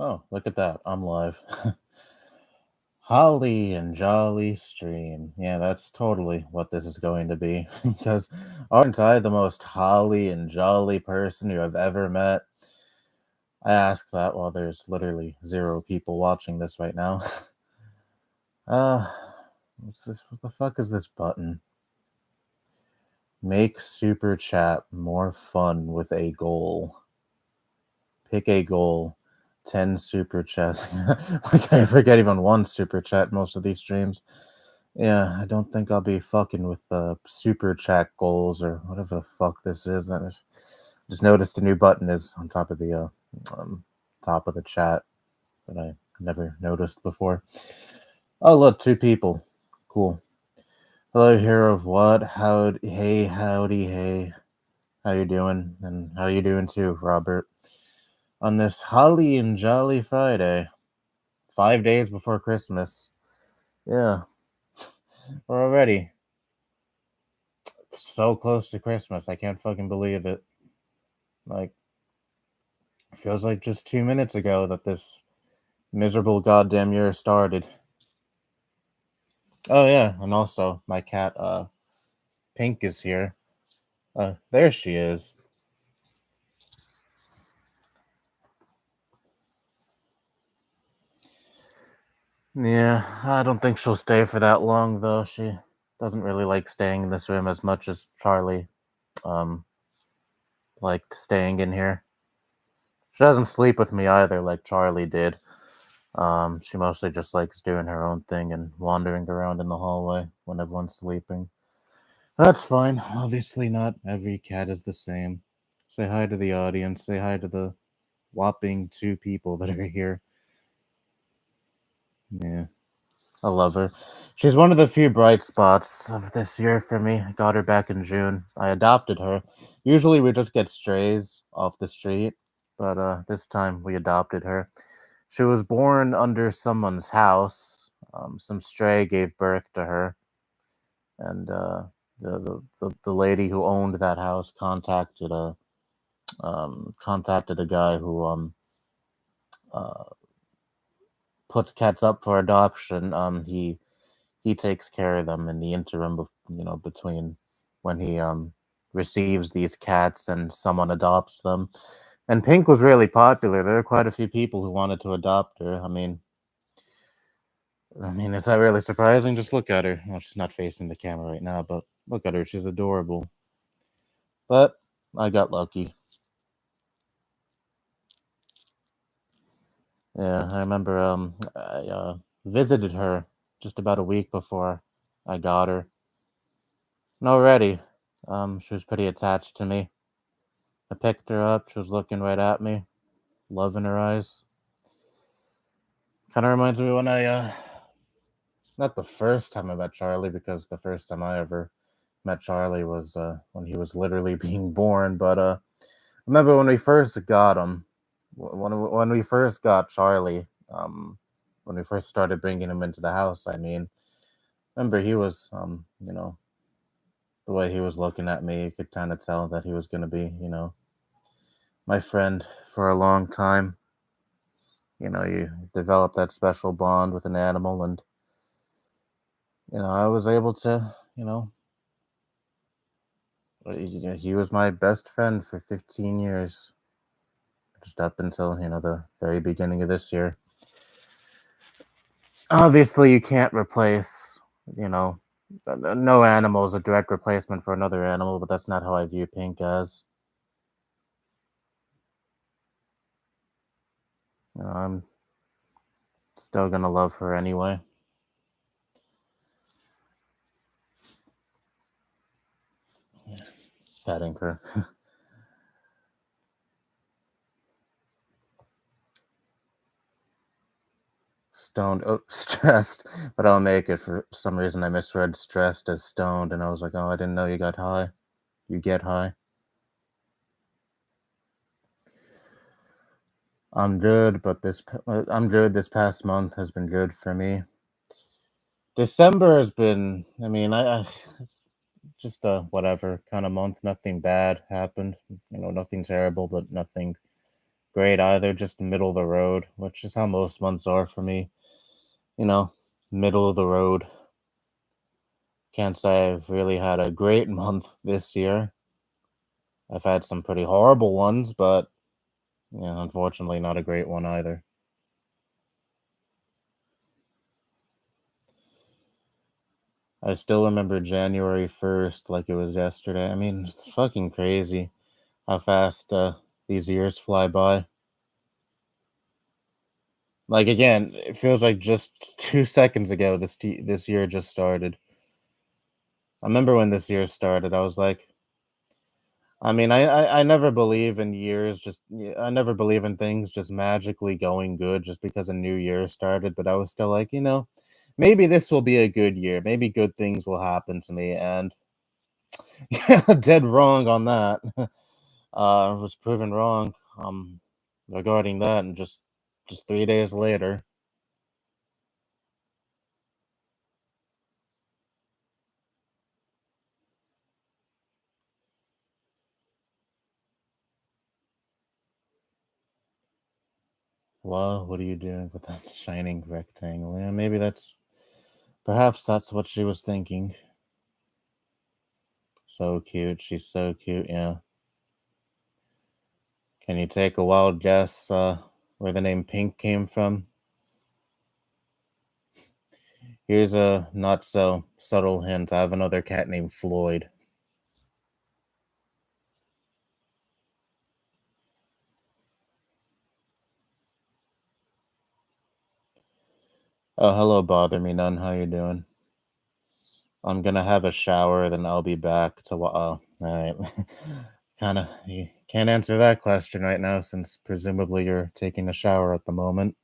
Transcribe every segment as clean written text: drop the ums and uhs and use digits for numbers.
Oh, look at that. I'm live. Holly and Jolly Stream. Yeah, that's totally what this is going to be. Because aren't I the most holly and jolly person you have ever met? I ask that while there's literally 0 people watching this right now. uh, what's this? What the fuck is this button? Make super chat more fun with a goal. Pick a goal. 10 super chats. Like I forget even one super chat most of these streams. Yeah, I don't think I'll be fucking with the super chat goals or whatever the fuck this is. I just noticed a new button is on um, top of the chat that I never noticed before. Oh look, 2 people. Cool. Hello, hero of what? Howdy, hey, howdy, hey. How you doing? And how you doing too, Robert? On this holly and jolly Friday, 5 days before Christmas. Yeah, we're already so close to Christmas. I can't fucking believe it. Like, feels like just 2 minutes ago that this miserable goddamn year started. Oh yeah, and also my cat Pink is here. There she is. Yeah, I don't think she'll stay for that long though. She doesn't really like staying in this room as much as Charlie um liked staying in here. She doesn't sleep with me either like Charlie did. She mostly just likes doing her own thing and wandering around in the hallway when everyone's sleeping. That's fine. Obviously, not every cat is the same. Say hi to the audience. Say hi to the whopping 2 people that are here. Yeah, I love her. She's one of the few bright spots of this year for me. I got her back in June. I adopted her. Usually, we just get strays off the street, but this time we adopted her. She was born under someone's house. Some stray gave birth to her, and the lady who owned that house contacted a guy who uh, puts cats up for adoption. He takes care of them in the interim, between when he receives these cats and someone adopts them. And Pink was really popular. There were quite a few people who wanted to adopt her. I mean, is that really surprising? Just look at her. Well, she's not facing the camera right now, but look at her. She's adorable. But I got lucky. Yeah, I remember I visited her just about a week before I got her. And already, she was pretty attached to me. I picked her up, she was looking right at me, love in her eyes. Kind of reminds me when not the first time I met Charlie, because the first time I ever met Charlie was when he was literally being born, but remember when we first got him, when we first got Charlie, when we first started bringing him into the house, I mean, remember he was, the way he was looking at me, you could kind of tell that he was going to be, my friend for a long time. You develop that special bond with an animal, and, I was able to, he was my best friend for 15 years, just up until, the very beginning of this year. Obviously, you can't replace, no animal is a direct replacement for another animal, but that's not how I view Pink as. I'm still gonna love her anyway. Yeah, petting her. Stoned, oh, stressed, but I'll make it. For some reason, I misread stressed as stoned, and I was like, oh, I didn't know you got high. You get high. I'm good, but I'm good. This past month has been good for me. December has been, I just a whatever kind of month. Nothing bad happened. Nothing terrible, but nothing great either, just middle of the road, which is how most months are for me. You know, middle of the road. Can't say I've really had a great month this year. I've had some pretty horrible ones, but yeah, unfortunately, not a great one either. I still remember January 1st like it was yesterday. I mean, it's fucking crazy how fast these years fly by. Like again, it feels like just 2 seconds ago this year just started. I remember when this year started. I was like, I mean, I never believe in years. I never believe in things just magically going good just because a new year started. But I was still like, maybe this will be a good year. Maybe good things will happen to me. And yeah, dead wrong on that. Was proven wrong regarding that, and just 3 days later. Well, what are you doing with that shining rectangle? Yeah, maybe perhaps that's what she was thinking. So cute. She's so cute. Yeah. Can you take a wild guess where the name Pink came from? Here's a not so subtle hint. I have another cat named Floyd. Oh, hello, bother me none. How you doing? I'm gonna have a shower, then I'll be back to. Oh, all right. Kind of. You can't answer that question right now, since presumably you're taking a shower at the moment.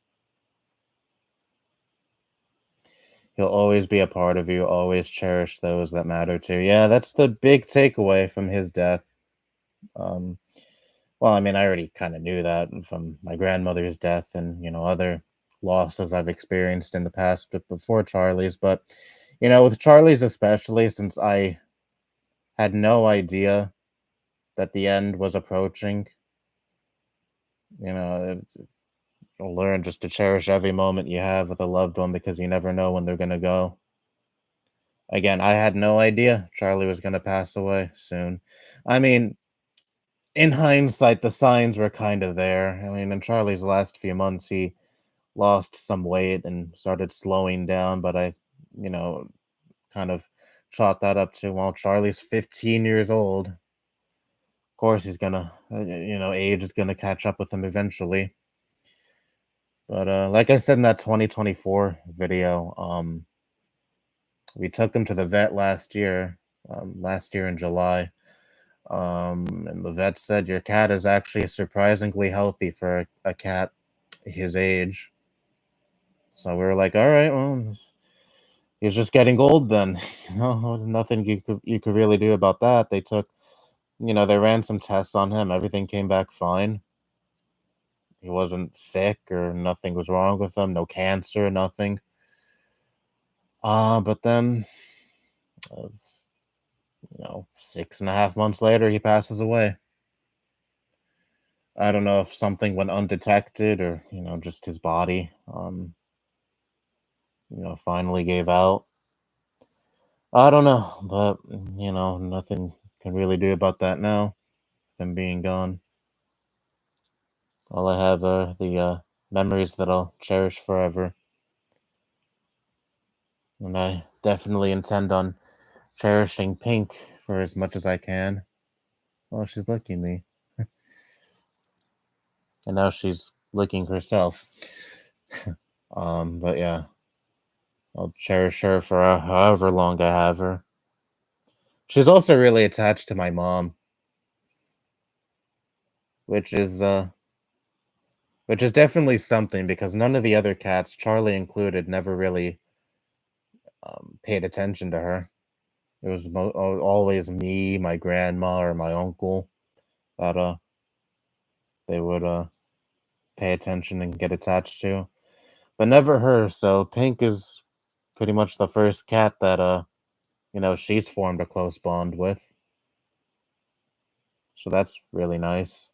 He'll always be a part of you. Always cherish those that matter to you. Yeah, that's the big takeaway from his death. Um, well, I mean, I already kind of knew that from my grandmother's death and other losses I've experienced in the past, but before Charlie's. But with Charlie's especially, since I had no idea that the end was approaching. Learn just to cherish every moment you have with a loved one because you never know when they're gonna go. Again, I had no idea Charlie was gonna pass away soon. I mean, in hindsight, the signs were kind of there. I mean, in Charlie's last few months, he lost some weight and started slowing down, but I, you know, kind of chalked that up to, well, Charlie's 15 years old. Of course, he's gonna, age is gonna catch up with him eventually. But like I said in that 2024 video, we took him to the vet last year in July. And the vet said your cat is actually surprisingly healthy for a cat his age. So we were like, all right, well, he's just getting old then. Nothing you could really do about that. They ran some tests on him. Everything came back fine. He wasn't sick or nothing was wrong with him. No cancer, nothing. But then, uh, 6.5 months later, he passes away. I don't know if something went undetected or, just his body, finally gave out. I don't know, but, nothing can really do about that now, them being gone. All I have are the memories that I'll cherish forever. And I definitely intend on cherishing Pink for as much as I can. Oh, she's licking me. And now she's licking herself. But yeah, I'll cherish her for however long I have her. She's also really attached to my mom, which is uh which is definitely something because none of the other cats, Charlie included, never really paid attention to her. It was always me, my grandma, or my uncle that they would pay attention and get attached to, but never her. So Pink is pretty much the first cat that she's formed a close bond with. So that's really nice.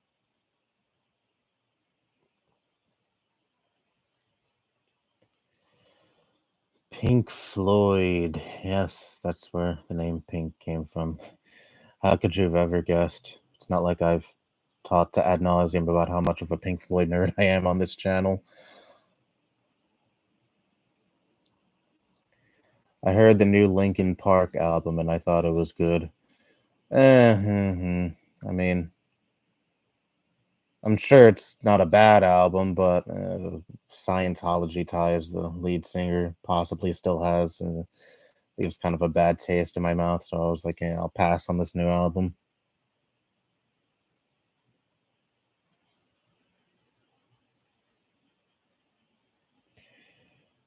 Pink Floyd. Yes, that's where the name Pink came from. How could you have ever guessed? It's not like I've talked to ad nauseum about how much of a Pink Floyd nerd I am on this channel. I heard the new Linkin Park album and I thought it was good. I mean, I'm sure it's not a bad album, but the Scientology ties the lead singer possibly still has, and leaves kind of a bad taste in my mouth. So I was like, yeah, I'll pass on this new album.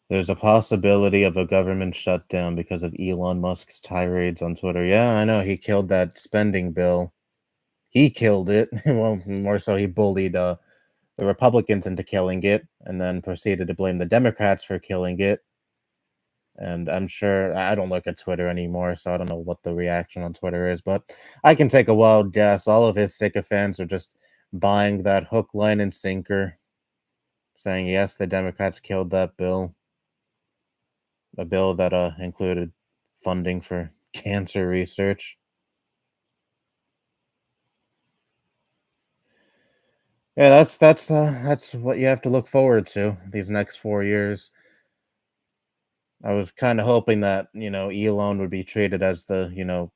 There's a possibility of a government shutdown because of Elon Musk's tirades on Twitter. Yeah, I know. He killed that spending bill. He killed it. Well, more so, he bullied the Republicans into killing it and then proceeded to blame the Democrats for killing it. And I'm sure I don't look at Twitter anymore, so I don't know what the reaction on Twitter is, but I can take a wild guess. All of his sycophants are just buying that hook, line, and sinker, saying, yes, the Democrats killed that bill. A bill that included funding for cancer research. Yeah, that's what you have to look forward to these next 4 years. I was kind of hoping that Elon would be treated as the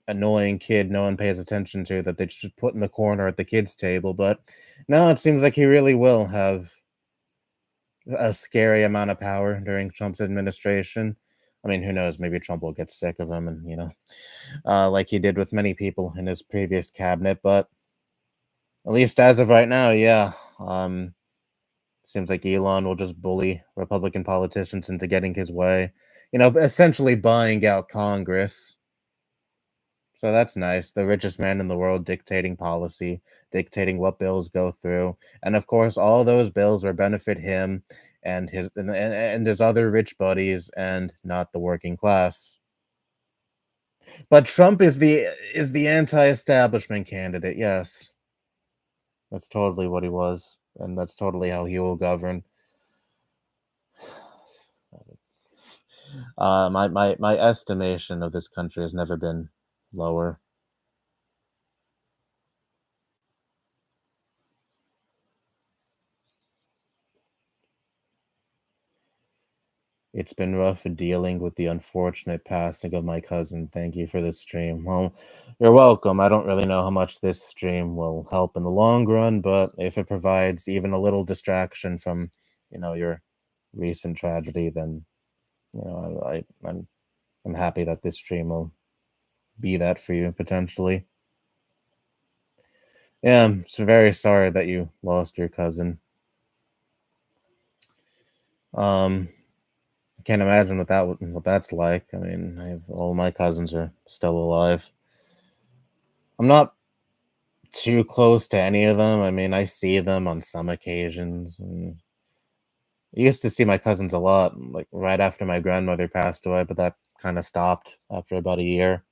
annoying kid no one pays attention to that they just put in the corner at the kids' table, but now it seems like he really will have a scary amount of power during Trump's administration. I mean, who knows? Maybe Trump will get sick of him, and like he did with many people in his previous cabinet. But at least as of right now, yeah, seems like Elon will just bully Republican politicians into getting his way. Essentially buying out Congress. So that's nice. The richest man in the world dictating policy, dictating what bills go through, and of course, all those bills will benefit him and his other rich buddies, and not the working class. But Trump is the anti-establishment candidate. Yes, that's totally what he was, and that's totally how he will govern. My estimation of this country has never been lower. It's been rough dealing with the unfortunate passing of my cousin. Thank you for the stream. Well, you're welcome. I don't really know how much this stream will help in the long run, but if it provides even a little distraction from, your recent tragedy, then I'm happy that this stream will be that for you potentially. Yeah, I'm so very sorry that you lost your cousin. I can't imagine what that's like. I mean, all my cousins are still alive. I'm not too close to any of them. I mean, I see them on some occasions. And I used to see my cousins a lot, like right after my grandmother passed away, but that kind of stopped after about a year.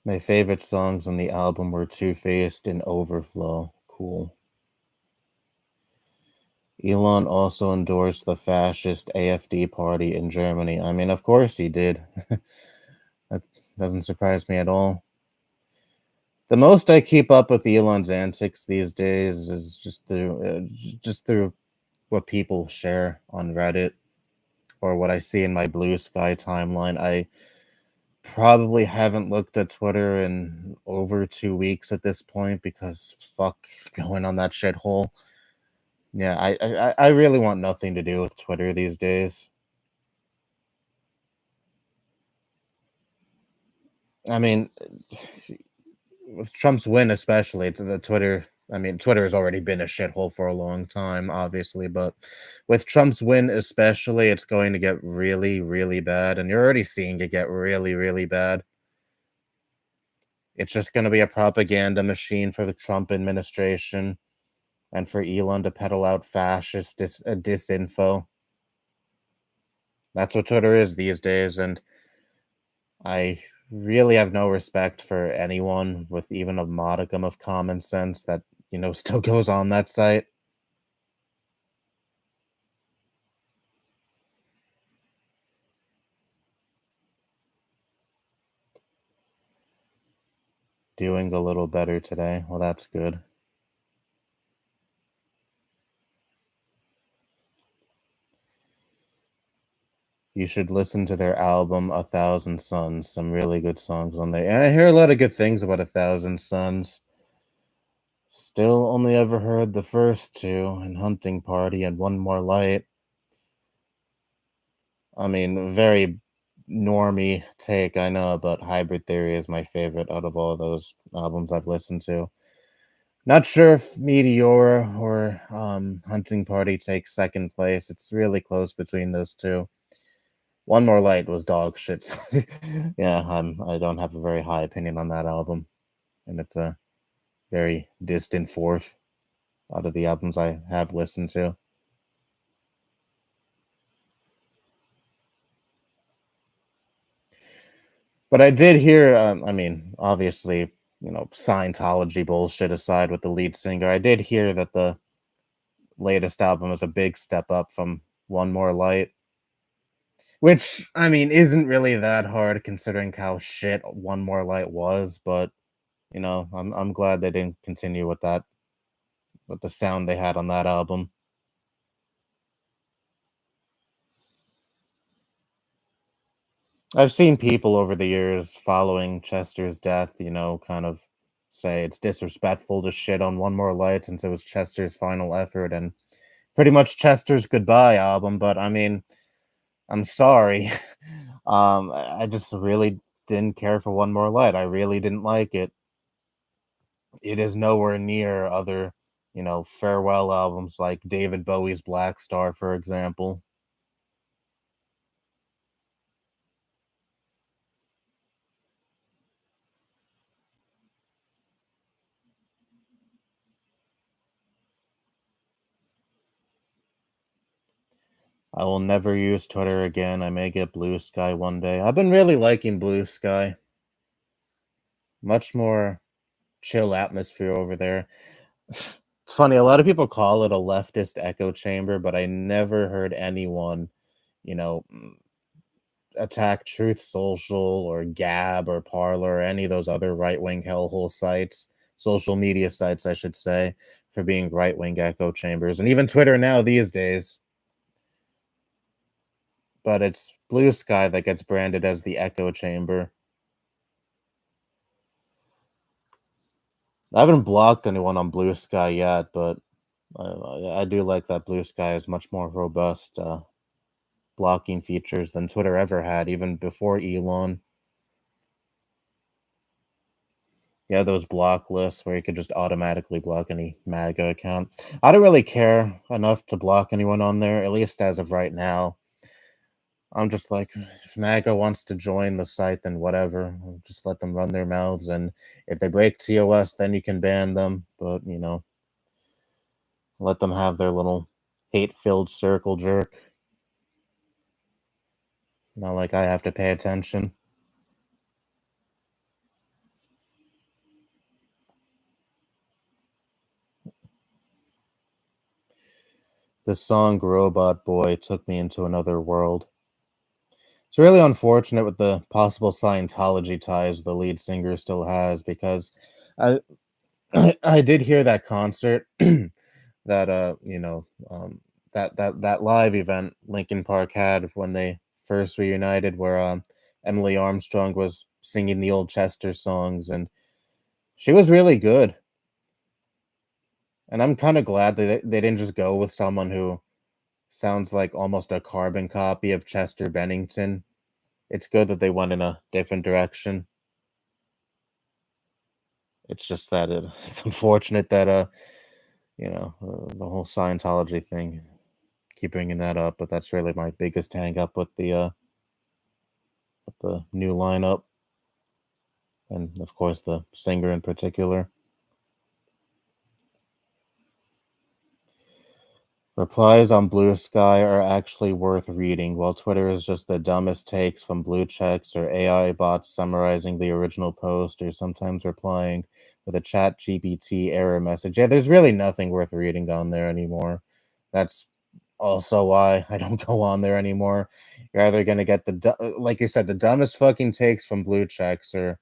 My favorite songs on the album were Two Faced and Overflow. Cool. Elon also endorsed the fascist AfD party in Germany. I mean, of course he did. That doesn't surprise me at all. The most I keep up with Elon's antics these days is just through what people share on Reddit or what I see in my Blue Sky timeline. I probably haven't looked at Twitter in over 2 weeks at this point because fuck going on that shithole. Yeah, I really want nothing to do with Twitter these days. I mean, with Trump's win, especially to the Twitter. I mean, Twitter has already been a shithole for a long time, obviously, but with Trump's win, especially, it's going to get really, really bad, and you're already seeing it get really, really bad. It's just going to be a propaganda machine for the Trump administration and for Elon to peddle out fascist disinfo. That's what Twitter is these days, and I really have no respect for anyone with even a modicum of common sense that, still goes on that site. Doing a little better today. Well, that's good. You should listen to their album A Thousand Suns. Some really good songs on there. And I hear a lot of good things about A Thousand Suns. Still only ever heard the first two and Hunting Party and One More Light. I mean, very normy take, I know, but Hybrid Theory is my favorite out of all those albums I've listened to. Not sure if Meteora or Hunting Party takes second place. It's really close between those two. One More Light was dog shit. Yeah, I don't have a very high opinion on that album, and it's a very distant fourth out of the albums I have listened to. But I did hear, I mean, obviously, Scientology bullshit aside with the lead singer, I did hear that the latest album is a big step up from One More Light, which, I mean, isn't really that hard considering how shit One More Light was, but, I'm glad they didn't continue with that, with the sound they had on that album. I've seen people over the years following Chester's death, kind of say it's disrespectful to shit on One More Light since it was Chester's final effort and pretty much Chester's goodbye album. But I mean, I'm sorry. I just really didn't care for One More Light. I really didn't like it. It is nowhere near other, farewell albums like David Bowie's Black Star, for example. I will never use Twitter again. I may get Blue Sky one day. I've been really liking Blue Sky. Much more chill atmosphere over there. It's funny, a lot of people call it a leftist echo chamber, but I never heard anyone, attack Truth Social or Gab or Parlor or any of those other right wing hellhole sites, social media sites, I should say, for being right wing echo chambers, and even Twitter now these days. But it's Blue Sky that gets branded as the echo chamber. I haven't blocked anyone on Blue Sky yet, but I do like that Blue Sky is much more robust blocking features than Twitter ever had, even before Elon. Yeah, those block lists where you could just automatically block any MAGA account. I don't really care enough to block anyone on there, at least as of right now. I'm just like, if MAGA wants to join the site, then whatever. Just let them run their mouths. And if they break TOS, then you can ban them. But, let them have their little hate filled circle jerk. Not like I have to pay attention. The song Robot Boy took me into another world. It's really unfortunate with the possible Scientology ties the lead singer still has because I I did hear that concert that that live event Linkin Park had when they first reunited where Emily Armstrong was singing the old Chester songs and she was really good. And I'm kind of glad that they didn't just go with someone who sounds like almost a carbon copy of Chester Bennington. It's good that they went in a different direction. It's just that it's unfortunate that the whole Scientology thing, keep bringing that up, but that's really my biggest hang up with the new lineup, and of course the singer in particular. Replies on Blue Sky are actually worth reading, while Twitter is just the dumbest takes from blue checks or AI bots summarizing the original post or sometimes replying with a chat GPT error message. Yeah, there's really nothing worth reading on there anymore. That's also why I don't go on there anymore. You're either gonna get like you said, the dumbest fucking takes from blue checks or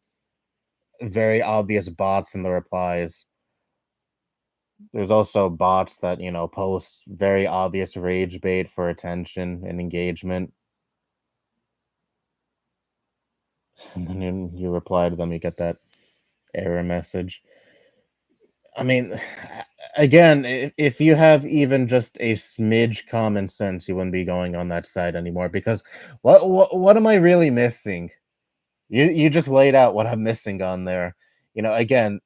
very obvious bots in the replies. There's also bots that, post very obvious rage bait for attention and engagement. And then you reply to them, you get that error message. I mean, again, if you have even just a smidge common sense, you wouldn't be going on that site anymore because what am I really missing? You just laid out what I'm missing on there. Again,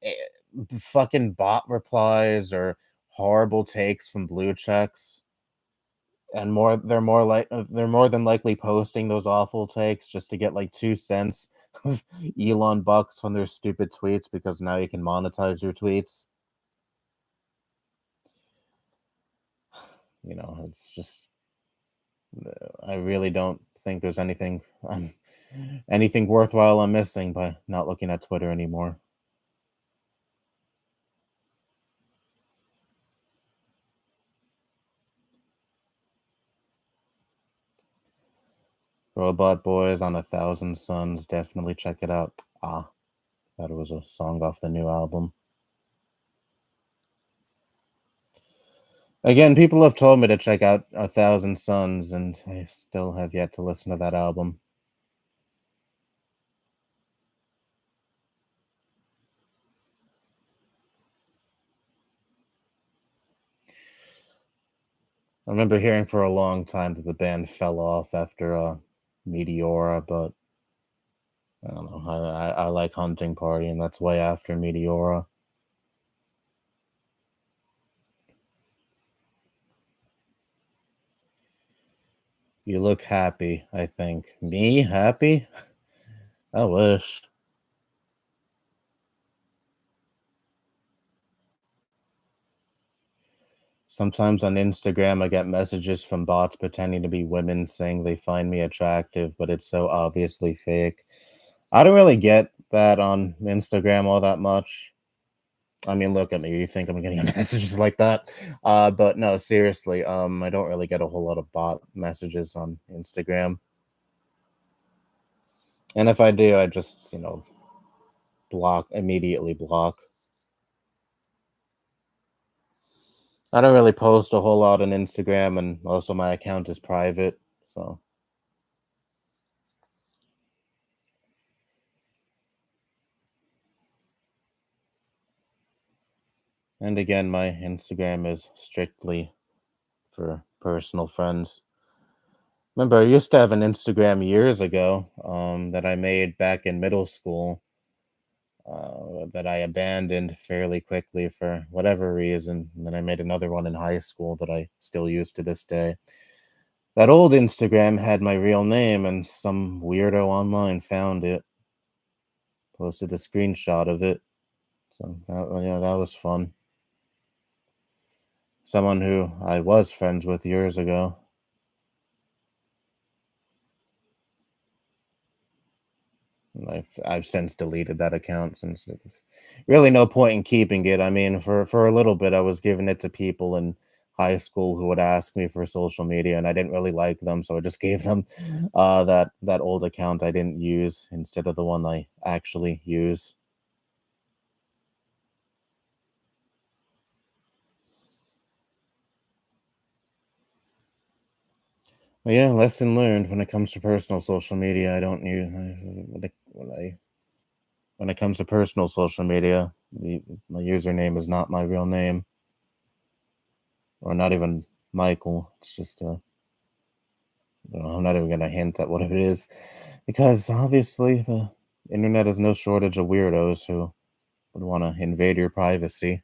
fucking bot replies or horrible takes from blue checks. And they're more than likely posting those awful takes just to get like 2 cents of Elon bucks from their stupid tweets because now you can monetize your tweets. It's just I really don't think there's anything worthwhile I'm missing by not looking at Twitter anymore. Robot Boys on 1,000 Suns, definitely check it out. Thought it was a song off the new album. Again, people have told me to check out 1,000 Suns, and I still have yet to listen to that album. I remember hearing for a long time that the band fell off after Meteora, but I don't know. I like Hunting Party, and that's way after Meteora. You look happy, I think. Me happy? I wish. Sometimes on Instagram, I get messages from bots pretending to be women saying they find me attractive, but it's so obviously fake. I don't really get that on Instagram all that much. I mean, look at me. You think I'm getting messages like that? But no, seriously. I don't really get a whole lot of bot messages on Instagram, and if I do, I just immediately block. I don't really post a whole lot on Instagram, and also my account is private. So, and again, my Instagram is strictly for personal friends. Remember, I used to have an Instagram years ago that I made back in middle school that I abandoned fairly quickly for whatever reason. And then I made another one in high school that I still use to this day. That old Instagram had my real name, and some weirdo online found it, posted a screenshot of it. So that was fun. Someone who I was friends with years ago. And I've since deleted that account since there's really no point in keeping it. I mean, for a little bit, I was giving it to people in high school who would ask me for social media, and I didn't really like them, so I just gave them that old account I didn't use instead of the one I actually use. But yeah, lesson learned when it comes to personal social media. I don't use when it comes to personal social media. My username is not my real name, or not even Michael. It's just I'm not even going to hint at what it is because obviously the internet has no shortage of weirdos who would want to invade your privacy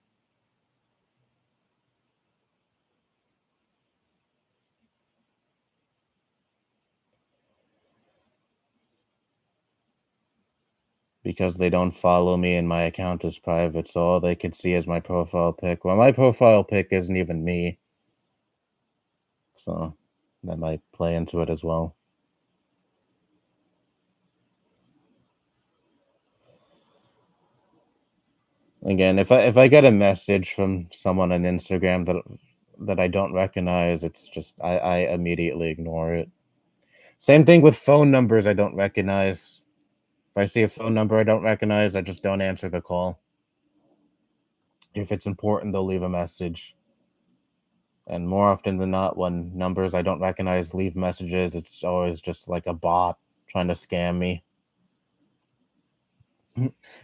because they don't follow me and my account is private. So all they could see is my profile pic. Well, my profile pic isn't even me. so that might play into it as well. Again, if I get a message from someone on Instagram that I don't recognize, it's just I immediately ignore it. Same thing with phone numbers I don't recognize. If I see a phone number I don't recognize, I just don't answer the call. If it's important, they'll leave a message. And more often than not, when numbers I don't recognize leave messages, it's always just like a bot trying to scam me.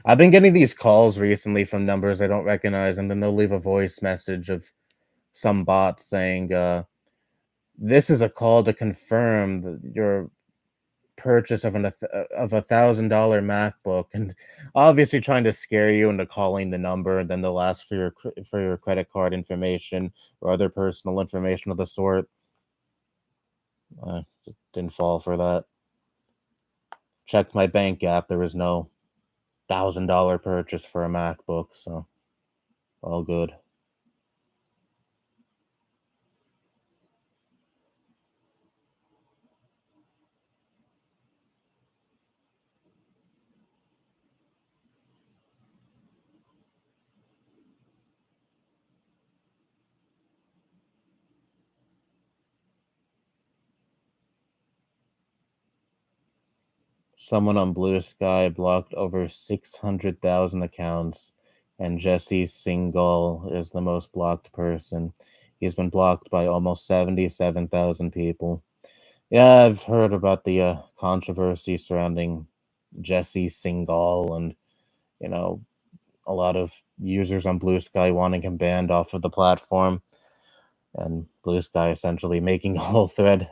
I've been getting these calls recently from numbers I don't recognize, and then they'll leave a voice message of some bot saying, "This is a call to confirm your purchase of of $1,000 MacBook," and obviously trying to scare you into calling the number. And then they'll ask for your credit card information or other personal information of the sort. Didn't fall for that. Checked my bank app. There was no $1,000 purchase for a MacBook, so all good. Someone on Blue Sky blocked over 600,000 accounts, and Jesse Singal is the most blocked person. He's been blocked by almost 77,000 people. Yeah, I've heard about the controversy surrounding Jesse Singal, and you know, a lot of users on Blue Sky wanting him banned off of the platform, and Blue Sky essentially making a whole thread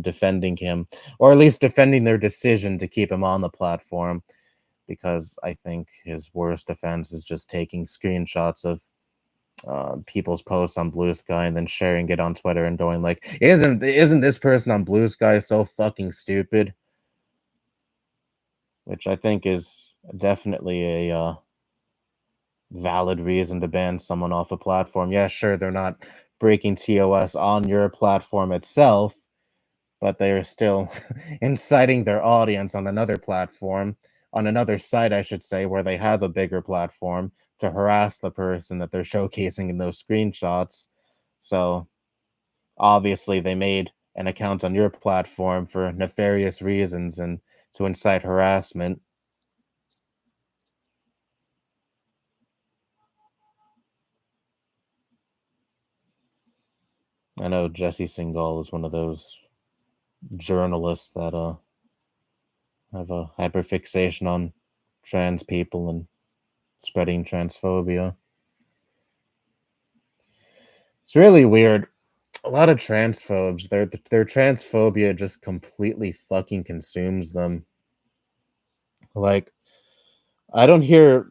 defending him, or at least defending their decision to keep him on the platform, because I think his worst offense is just taking screenshots of people's posts on Blue Sky and then sharing it on Twitter and going like, "Isn't this person on Blue Sky so fucking stupid?" Which I think is definitely a valid reason to ban someone off a platform. Yeah, sure, they're not breaking TOS on your platform itself, but they are still inciting their audience on another platform, on another site, I should say, where they have a bigger platform to harass the person that they're showcasing in those screenshots. So obviously, they made an account on your platform for nefarious reasons and to incite harassment. I know Jesse Singal is one of those journalists that have a hyperfixation on trans people and spreading transphobia. It's really weird. A lot of transphobes, their transphobia just completely fucking consumes them. Like I don't hear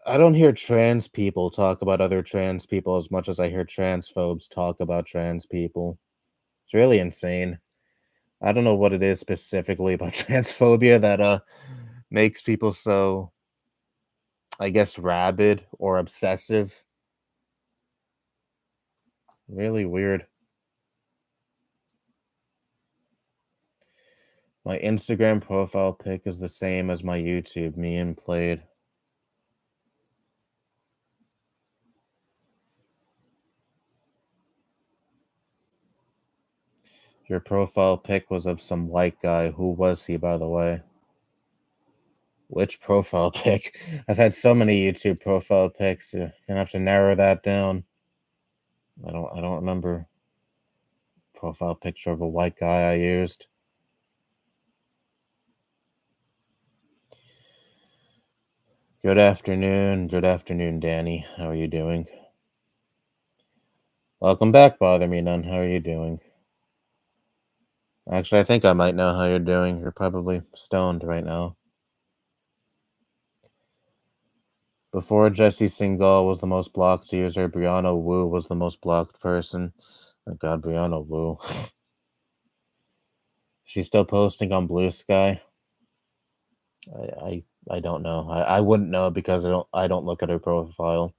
I don't hear trans people talk about other trans people as much as I hear transphobes talk about trans people. It's really insane. I don't know what it is specifically about transphobia that makes people so, I guess, rabid or obsessive. Really weird. My Instagram profile pic is the same as my YouTube, me and played. Your profile pic was of some white guy. Who was he, by the way? Which profile pic? I've had so many YouTube profile pics. You're gonna have to narrow that down. I don't remember profile picture of a white guy I used. Good afternoon, Danny. How are you doing? Welcome back, Bother Me None. How are you doing? Actually, I think I might know how you're doing. You're probably stoned right now. Before Jesse Singal was the most blocked user, Brianna Wu was the most blocked person. Oh God, Brianna Wu. She's still posting on Blue Sky. I don't know. I wouldn't know because I don't look at her profile.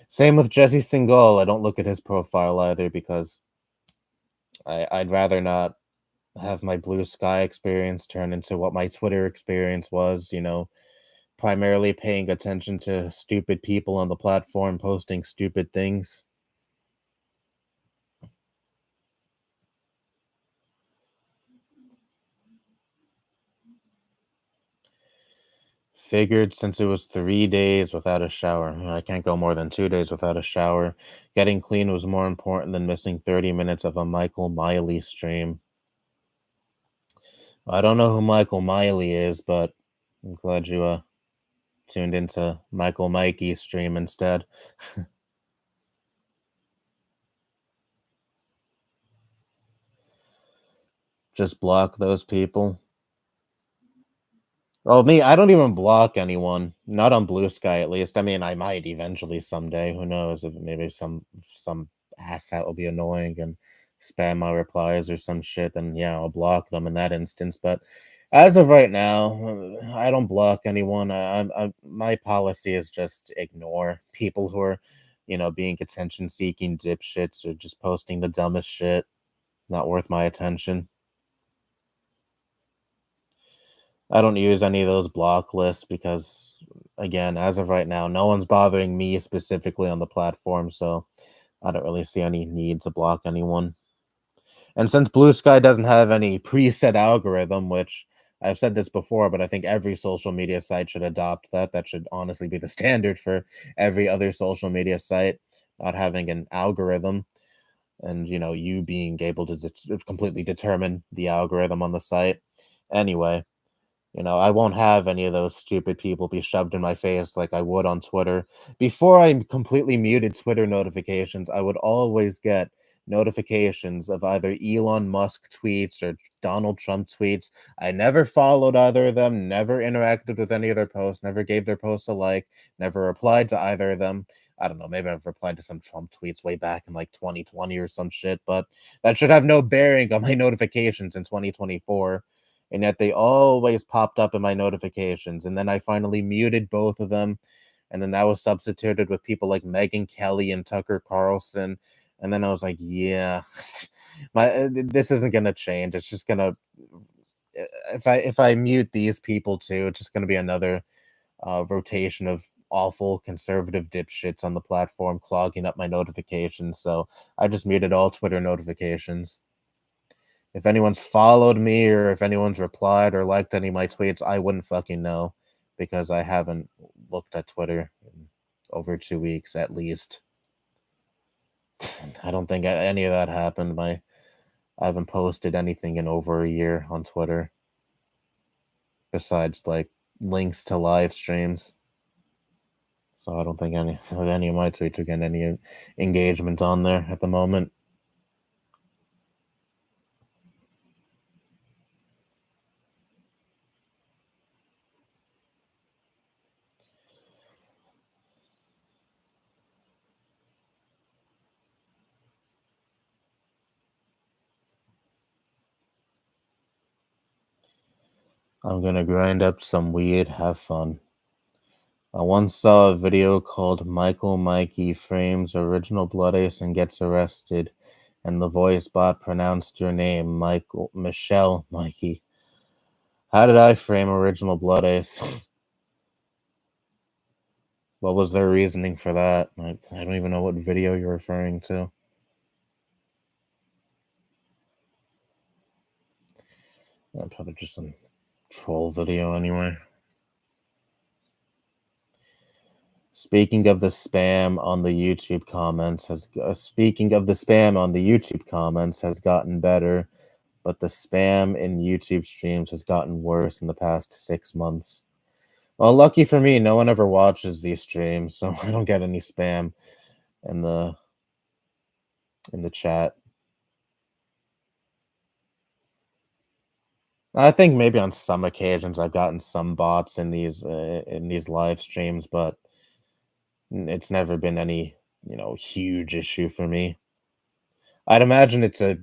Same with Jesse Singal. I don't look at his profile either because I'd rather not have my blue sky experience turn into what my Twitter experience was, primarily paying attention to stupid people on the platform posting stupid things. Figured since it was 3 days without a shower, I can't go more than 2 days without a shower. Getting clean was more important than missing 30 minutes of a Michael Miley stream. I don't know who Michael Miley is, but I'm glad you tuned into Michael Mikey's stream instead. Just block those people. Oh, me, I don't even block anyone. Not on Blue Sky, at least. I mean, I might eventually someday. Who knows? If maybe some asshat will be annoying and spam my replies or some shit, then yeah, I'll block them in that instance. But as of right now, I don't block anyone. My policy is just ignore people who are, being attention-seeking dipshits or just posting the dumbest shit. Not worth my attention. I don't use any of those block lists because, again, as of right now, no one's bothering me specifically on the platform, so I don't really see any need to block anyone. And since Blue Sky doesn't have any preset algorithm, which I've said this before, but I think every social media site should adopt that. That should honestly be the standard for every other social media site, not having an algorithm and you being able to completely determine the algorithm on the site. Anyway, I won't have any of those stupid people be shoved in my face like I would on Twitter. Before I completely muted Twitter notifications, I would always get notifications of either Elon Musk tweets or Donald Trump tweets. I never followed either of them, never interacted with any of their posts, never gave their posts a like, never replied to either of them. I don't know, maybe I've replied to some Trump tweets way back in like 2020 or some shit, but that should have no bearing on my notifications in 2024, and yet they always popped up in my notifications. And then I finally muted both of them, and then that was substituted with people like Megan Kelly and Tucker Carlson. And then I was like, yeah, this isn't gonna change. It's just gonna if I mute these people too, it's just gonna be another rotation of awful conservative dipshits on the platform clogging up my notifications. So I just muted all Twitter notifications. If anyone's followed me or if anyone's replied or liked any of my tweets, I wouldn't fucking know because I haven't looked at Twitter in over 2 weeks at least. I don't think any of that happened. I haven't posted anything in over a year on Twitter besides like links to live streams. So I don't think any of my tweets are getting any engagement on there at the moment. I'm gonna grind up some weed, have fun. I once saw a video called Michael Mikey frames original Blood Ace and gets arrested, and the voice bot pronounced your name, Michelle Mikey. How did I frame original Blood Ace? What was their reasoning for that? I don't even know what video you're referring to. Probably just some troll video anyway. Speaking of the spam on the YouTube comments has gotten better, but the spam in YouTube streams has gotten worse in the past 6 months. Well, lucky for me, no one ever watches these streams, so I don't get any spam in the chat. I think maybe on some occasions I've gotten some bots in these live streams, but it's never been any huge issue for me. I'd imagine it's a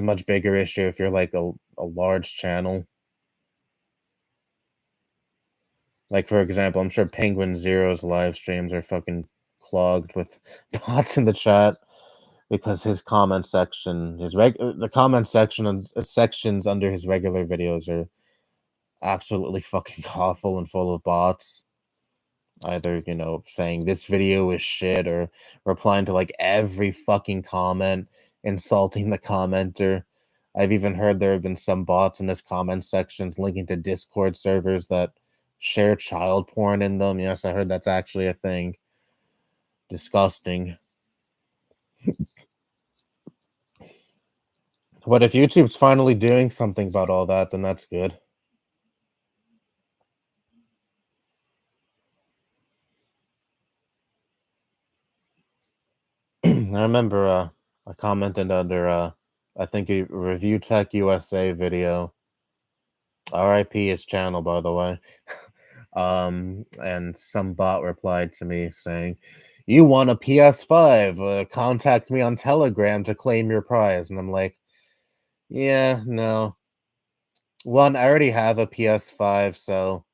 much bigger issue if you're like a large channel. Like for example, I'm sure Penguin Zero's live streams are fucking clogged with bots in the chat. because his comment section, the comment section and sections under his regular videos are absolutely fucking awful and full of bots. Either, saying this video is shit or replying to like every fucking comment, insulting the commenter. I've even heard there have been some bots in his comment sections linking to Discord servers that share child porn in them. Yes, I heard that's actually a thing. Disgusting. But if YouTube's finally doing something about all that, then that's good. I remember I commented under I think a Review Tech USA video. RIP his channel, by the way. And some bot replied to me saying, "You won a PS5. Contact me on Telegram to claim your prize." And I'm like, "Yeah, no. One, I already have a PS5, so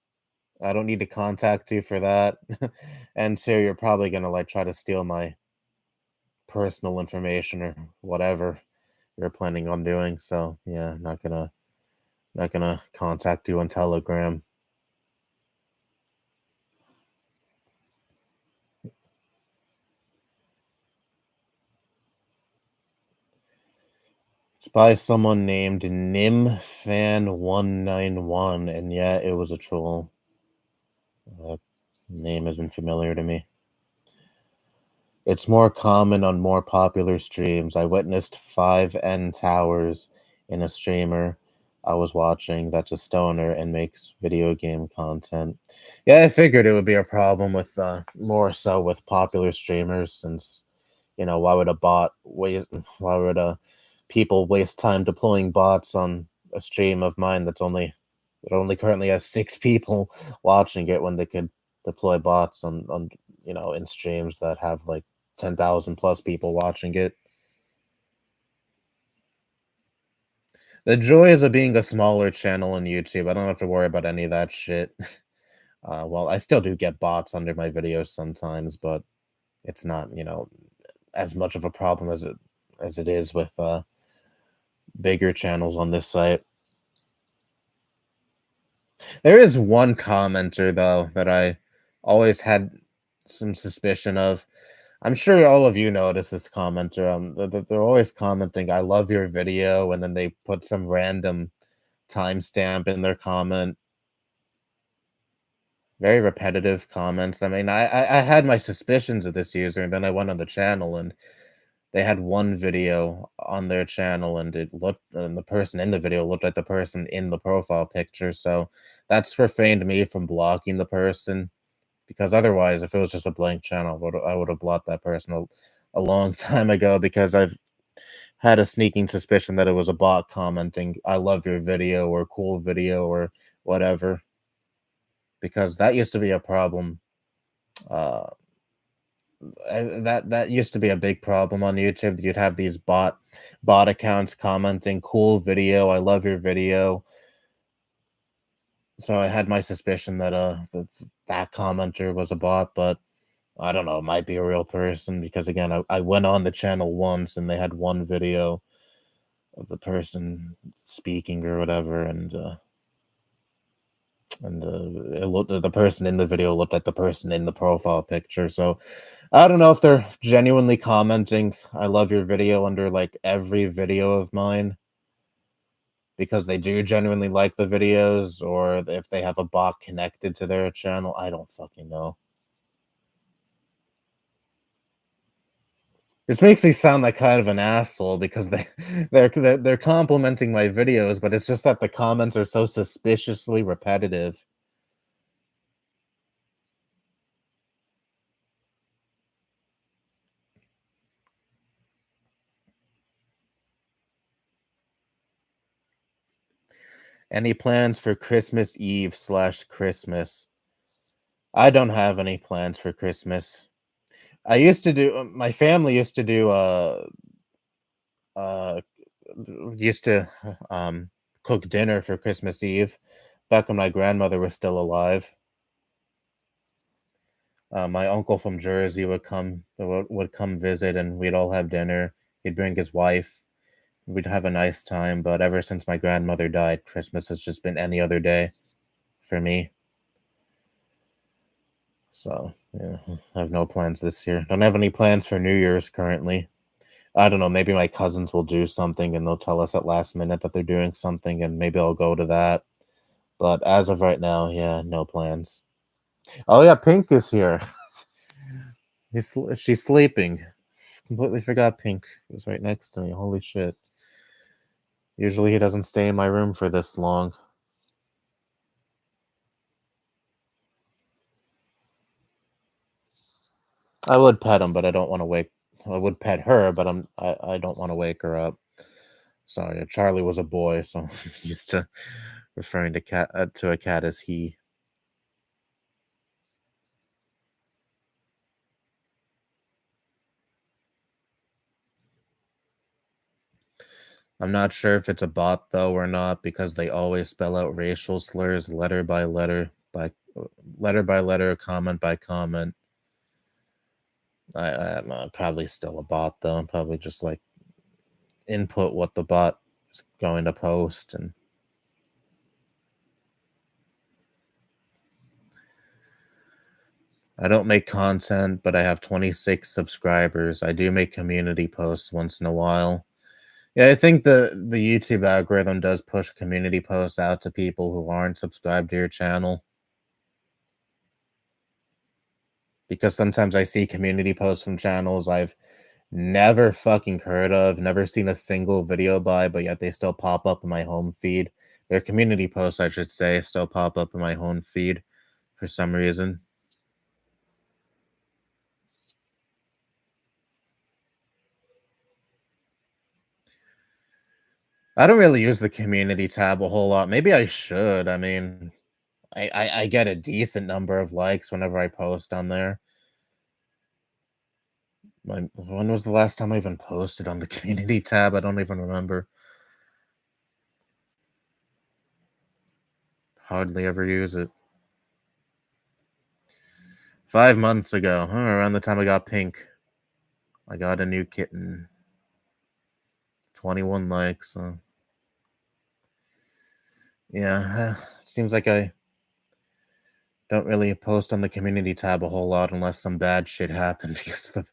I don't need to contact you for that. And two, you're probably gonna like try to steal my personal information or whatever you're planning on doing. So yeah, not gonna contact you on Telegram." It's by someone named NimFan191, and yeah, it was a troll. Name isn't familiar to me. It's more common on more popular streams. I witnessed 5N Towers in a streamer I was watching that's a stoner and makes video game content. Yeah, I figured it would be a problem with more so with popular streamers, since why would people waste time deploying bots on a stream of mine that only currently has 6 people watching it, when they could deploy bots on in streams that have like 10,000 plus people watching it. The joys of being a smaller channel on YouTube, I don't have to worry about any of that shit. Well, I still do get bots under my videos sometimes, but it's not, as much of a problem as it is with bigger channels on this site. There is one commenter though that I always had some suspicion of. I'm sure all of you notice this commenter. They're always commenting, "I love your video," and then they put some random timestamp in their comment. Very repetitive comments. I mean, I had my suspicions of this user, and then I went on the channel, and they had one video on their channel, and the person in the video looked like the person in the profile picture. So that's refrained me from blocking the person, because otherwise, if it was just a blank channel, I would have blocked that person a long time ago, because I've had a sneaking suspicion that it was a bot commenting, "I love your video," or "cool video," or whatever, because that used to be a problem. Uh, that used to be a big problem on YouTube. You'd have these bot accounts commenting, "Cool video, I love your video." So I had my suspicion that that commenter was a bot, but I don't know, it might be a real person, because again, I went on the channel once and they had one video of the person speaking or whatever, and the person in the video looked like the person in the profile picture. So I don't know if they're genuinely commenting, "I love your video," under like every video of mine, because they do genuinely like the videos, or if they have a bot connected to their channel. I don't fucking know. This makes me sound like kind of an asshole, because they're complimenting my videos, but it's just that the comments are so suspiciously repetitive. Any plans for Christmas Eve/Christmas? I don't have any plans for Christmas. I used to do. My family used to do. Uh, used to cook dinner for Christmas Eve, back when my grandmother was still alive. My uncle from Jersey would come visit, and we'd all have dinner. He'd bring his wife. We'd have a nice time, but ever since my grandmother died, Christmas has just been any other day for me. So, yeah, I have no plans this year. Don't have any plans for New Year's currently. I don't know, maybe my cousins will do something and they'll tell us at last minute that they're doing something and maybe I'll go to that. But as of right now, yeah, no plans. Oh yeah, Pink is here. She's sleeping. Completely forgot Pink was right next to me. Holy shit. Usually he doesn't stay in my room for this long. I would pet him, but I don't want to wake. I would pet her, but I don't want to wake her up. Sorry, Charlie was a boy, so I'm used to referring to a cat as he. I'm not sure if it's a bot though or not because they always spell out racial slurs letter by letter, comment by comment. I'm probably still a bot though. I'm probably just like input what the bot is going to post and I don't make content, but I have 26 subscribers. I do make community posts once in a while. Yeah, I think the YouTube algorithm does push community posts out to people who aren't subscribed to your channel. Because sometimes I see community posts from channels I've never fucking heard of, never seen a single video by, but yet they still pop up in my home feed. Their community posts, I should say, still pop up in my home feed for some reason. I don't really use the community tab a whole lot. Maybe I should. I mean, I get a decent number of likes whenever I post on there. When was the last time I even posted on the community tab? I don't even remember. Hardly ever use it. 5 months ago, around the time I got Pink. I got a new kitten. 21 likes. Yeah, seems like I don't really post on the community tab a whole lot unless some bad shit happened because the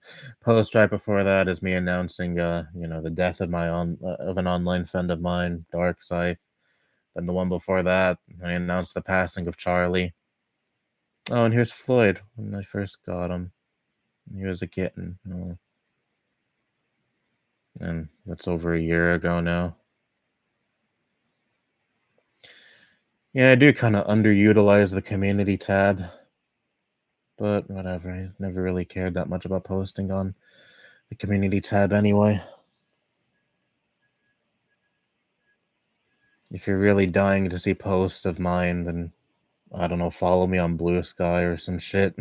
post right before that is me announcing the death of of an online friend of mine, Dark Scythe. Then the one before that, I announced the passing of Charlie. Oh, and here's Floyd when I first got him. He was a kitten. Oh, and that's over a year ago now. Yeah, I do kind of underutilize the community tab, but whatever. I never really cared that much about posting on the community tab anyway. If you're really dying to see posts of mine, then I don't know, follow me on Blue Sky or some shit.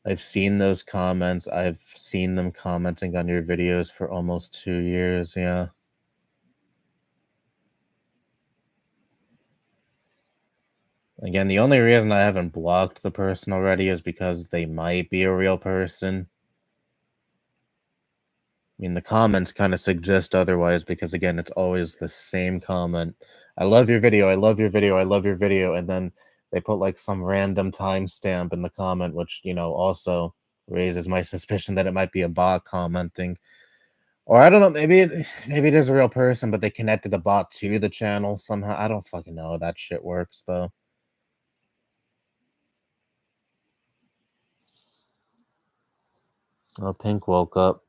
I've seen those comments. I've seen them commenting on your videos for almost 2 years. Yeah. Again, the only reason I haven't blocked the person already is because they might be a real person. I mean, the comments kind of suggest otherwise because, again, it's always the same comment. I love your video. I love your video. I love your video. And then they put like some random timestamp in the comment, which, also raises my suspicion that it might be a bot commenting. Or I don't know, maybe it is a real person, but they connected a bot to the channel somehow. I don't fucking know how that shit works though. Oh, Pink woke up.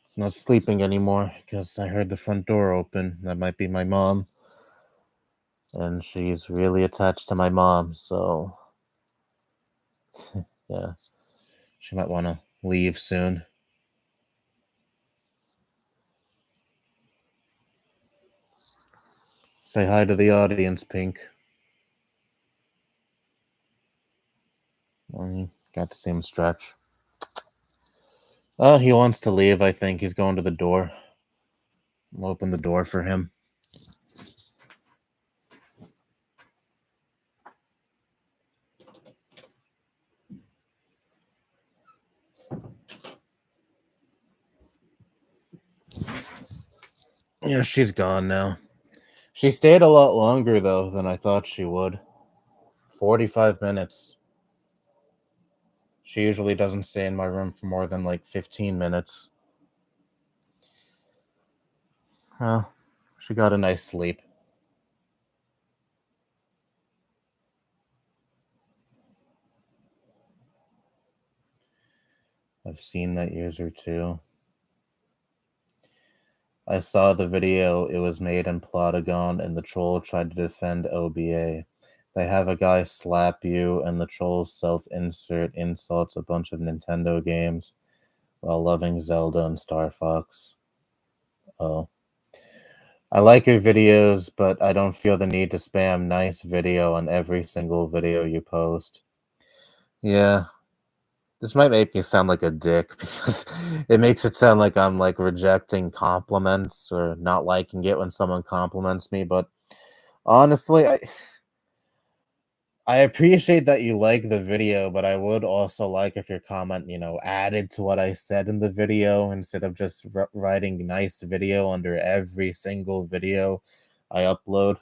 He's not sleeping anymore because I heard the front door open. That might be my mom. And she's really attached to my mom, so yeah. She might want to leave soon. Say hi to the audience, Pink. Well, you got to see him stretch. Oh, he wants to leave, I think. He's going to the door. I'll open the door for him. Yeah, she's gone now. She stayed a lot longer, though, than I thought she would. 45 minutes. She usually doesn't stay in my room for more than like 15 minutes. Well, she got a nice sleep. I've seen that user too. I saw the video. It was made in Plotagon, and the troll tried to defend OBA. They have a guy slap you, and the troll's self-insert insults a bunch of Nintendo games while loving Zelda and Star Fox. Oh. I like your videos, but I don't feel the need to spam nice video on every single video you post. Yeah, this might make me sound like a dick because it makes it sound like I'm like rejecting compliments or not liking it when someone compliments me, but honestly, I appreciate that you like the video, but I would also like if your comment, added to what I said in the video instead of just writing nice video under every single video I upload.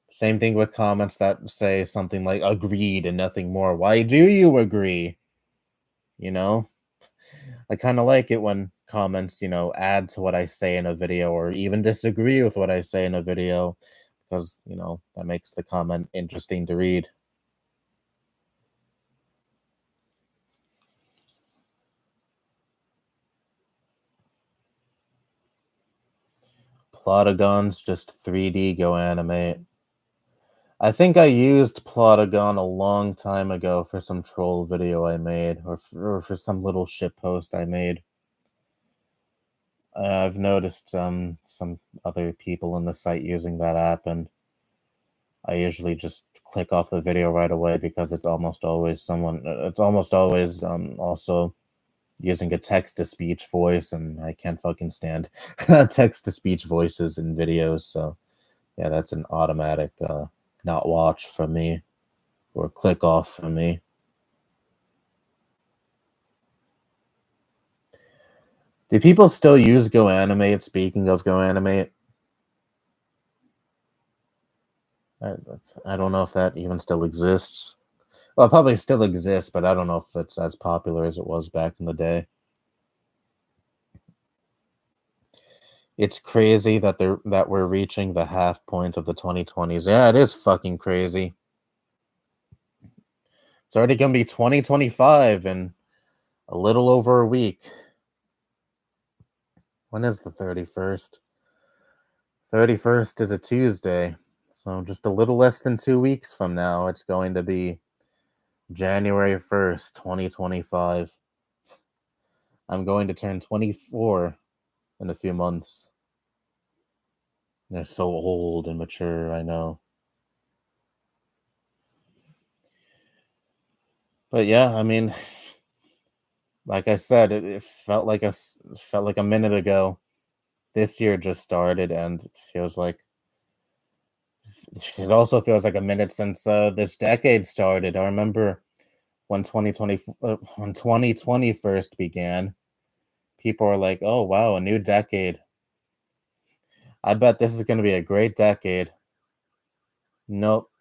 Same thing with comments that say something like agreed and nothing more. Why do you agree? You know? I kind of like it when comments, add to what I say in a video or even disagree with what I say in a video because, that makes the comment interesting to read. Plotagons just 3D go animate. I think I used Plotagon a long time ago for some troll video I made or for some little shit post I made. I've noticed some other people on the site using that app, and I usually just click off the video right away because it's almost always also using a text to speech voice, and I can't fucking stand text to speech voices in videos. So yeah, that's an automatic not watch from me or click off from me. Do people still use GoAnimate? Speaking of GoAnimate, I don't know if that even still exists. Well, it probably still exists, but I don't know if it's as popular as it was back in the day. It's crazy that we're reaching the half point of the 2020s. Yeah, it is fucking crazy. It's already gonna be 2025 in a little over a week. When is the 31st? 31st is a Tuesday. So just a little less than 2 weeks from now, it's going to be January 1st, 2025. I'm going to turn 24 in a few months. They're so old and mature, I know. But yeah, I mean, like I said, it felt like a minute ago. This year just started, and it also feels like a minute since this decade started. I remember when 2020 first began. People are like, "Oh wow, a new decade. I bet this is going to be a great decade." Nope.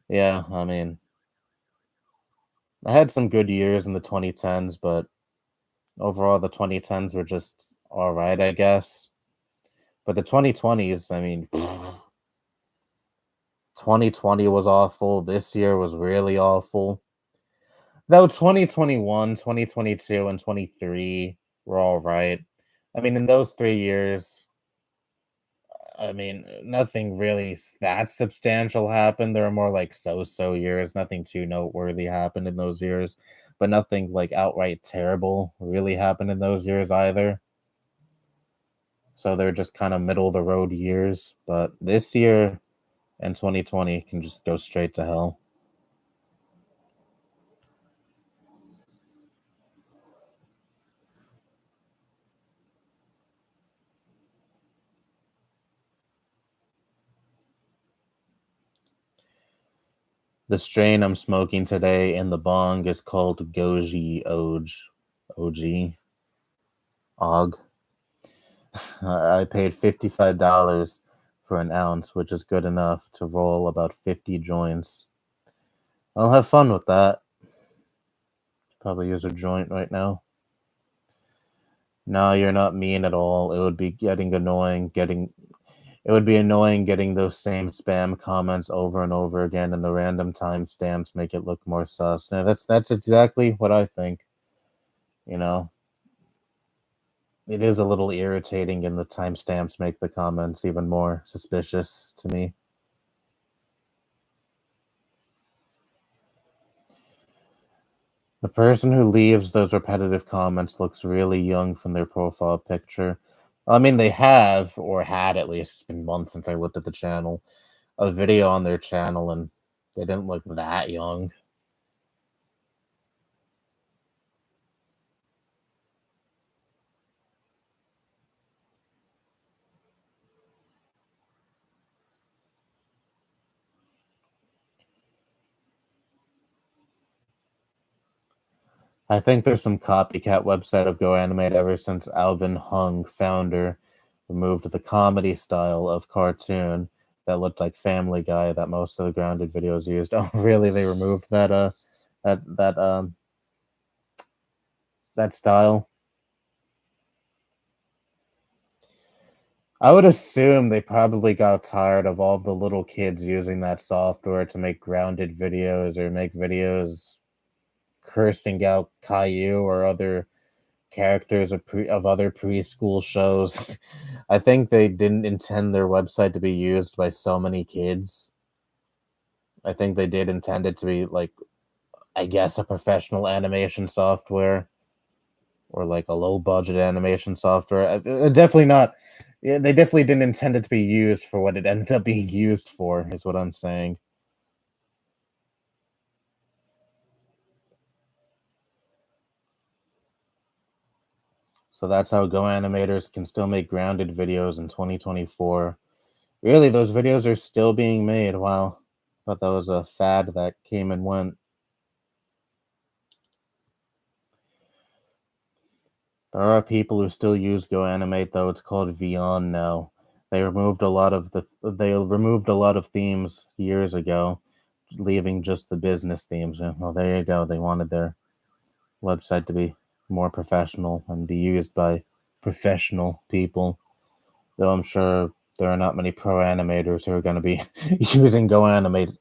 Yeah, I mean, I had some good years in the 2010s, but overall the 2010s were just all right, I guess. But the 2020s, I mean, 2020 was awful. This year was really awful. Though 2021, 2022, and 23 were all right. I mean, in those 3 years, I mean, nothing really that substantial happened. There were more like so years. Nothing too noteworthy happened in those years, but nothing like outright terrible really happened in those years either. So they're just kind of middle of the road years. But this year and 2020 can just go straight to hell. The strain I'm smoking today in the bong is called Goji OG. Og. I paid $55 for an ounce, which is good enough to roll about 50 joints. I'll have fun with that. Probably use a joint right now. No, you're not mean at all. It would be annoying getting those same spam comments over and over again, and the random timestamps make it look more sus. Now, that's exactly what I think. You know, it is a little irritating, and the timestamps make the comments even more suspicious to me. The person who leaves those repetitive comments looks really young from their profile picture. I mean, they have, or had at least, it's been months since I looked at the channel, a video on their channel, and they didn't look that young. I think there's some copycat website of Go Animate ever since Alvin Hung, founder, removed the comedy style of cartoon that looked like Family Guy that most of the grounded videos used. Oh, really? They removed that that that style? I would assume they probably got tired of all the little kids using that software to make grounded videos or make videos cursing out Caillou or other characters of other preschool shows. I think they didn't intend their website to be used by so many kids. I think they did intend it to be like, I guess, a professional animation software or like a low budget animation software. Definitely not. Yeah, they definitely didn't intend it to be used for what it ended up being used for, is what I'm saying. So that's how Go animators can still make grounded videos in 2024. Really, those videos are still being made. Wow. Thought that was a fad that came and went. There are people who still use Go Animate though. It's called Vyond now. They removed a lot of themes years ago, leaving just the business themes. Well, there you go. They wanted their website to be more professional and be used by professional people. Though I'm sure there are not many pro animators who are going to be using Go Animate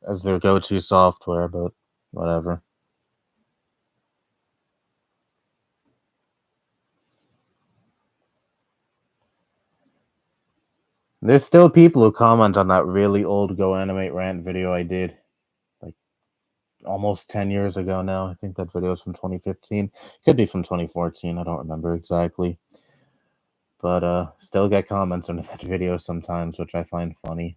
as their go-to software, but whatever. There's still people who comment on that really old Go Animate rant video I did like almost 10 years ago now. I think that video is from 2015. Could be from 2014. I don't remember exactly. But still get comments under that video sometimes, which I find funny.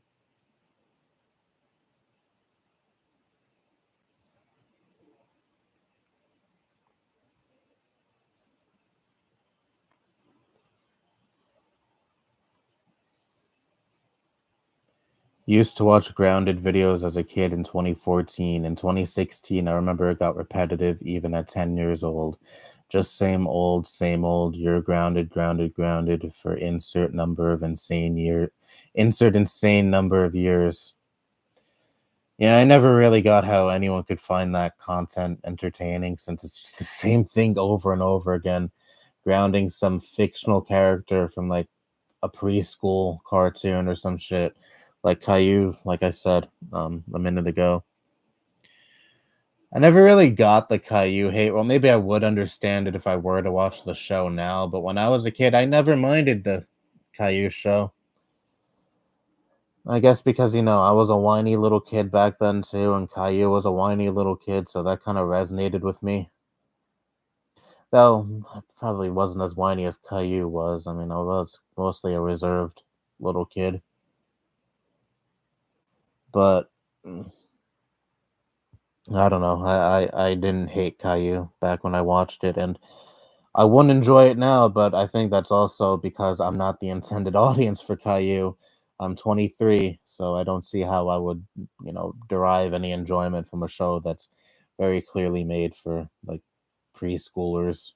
Used to watch grounded videos as a kid in 2014. In 2016, I remember it got repetitive even at 10 years old. Just same old, you're grounded, grounded, grounded for insert insane number of years. Yeah, I never really got how anyone could find that content entertaining since it's just the same thing over and over again, grounding some fictional character from like a preschool cartoon or some shit, like Caillou, like I said a minute ago. I never really got the Caillou hate. Well, maybe I would understand it if I were to watch the show now, but when I was a kid, I never minded the Caillou show. I guess because, I was a whiny little kid back then too, and Caillou was a whiny little kid, so that kind of resonated with me. Though I probably wasn't as whiny as Caillou was. I mean, I was mostly a reserved little kid. But I don't know. I didn't hate Caillou back when I watched it, and I wouldn't enjoy it now, but I think that's also because I'm not the intended audience for Caillou. I'm 23, so I don't see how I would, derive any enjoyment from a show that's very clearly made for like preschoolers.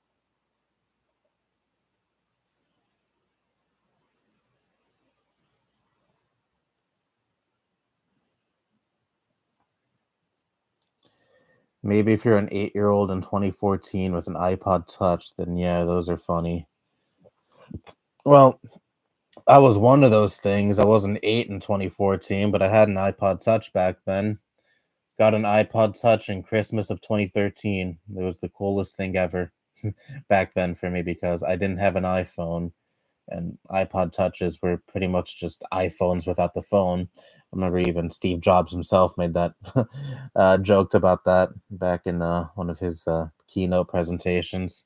Maybe if you're an 8-year-old in 2014 with an iPod Touch, then yeah, those are funny. Well, I was one of those things. I wasn't 8 in 2014, but I had an iPod Touch back then. Got an iPod Touch in Christmas of 2013. It was the coolest thing ever back then for me because I didn't have an iPhone, and iPod Touches were pretty much just iPhones without the phone. I remember even Steve Jobs himself made that joked about that back in one of his keynote presentations.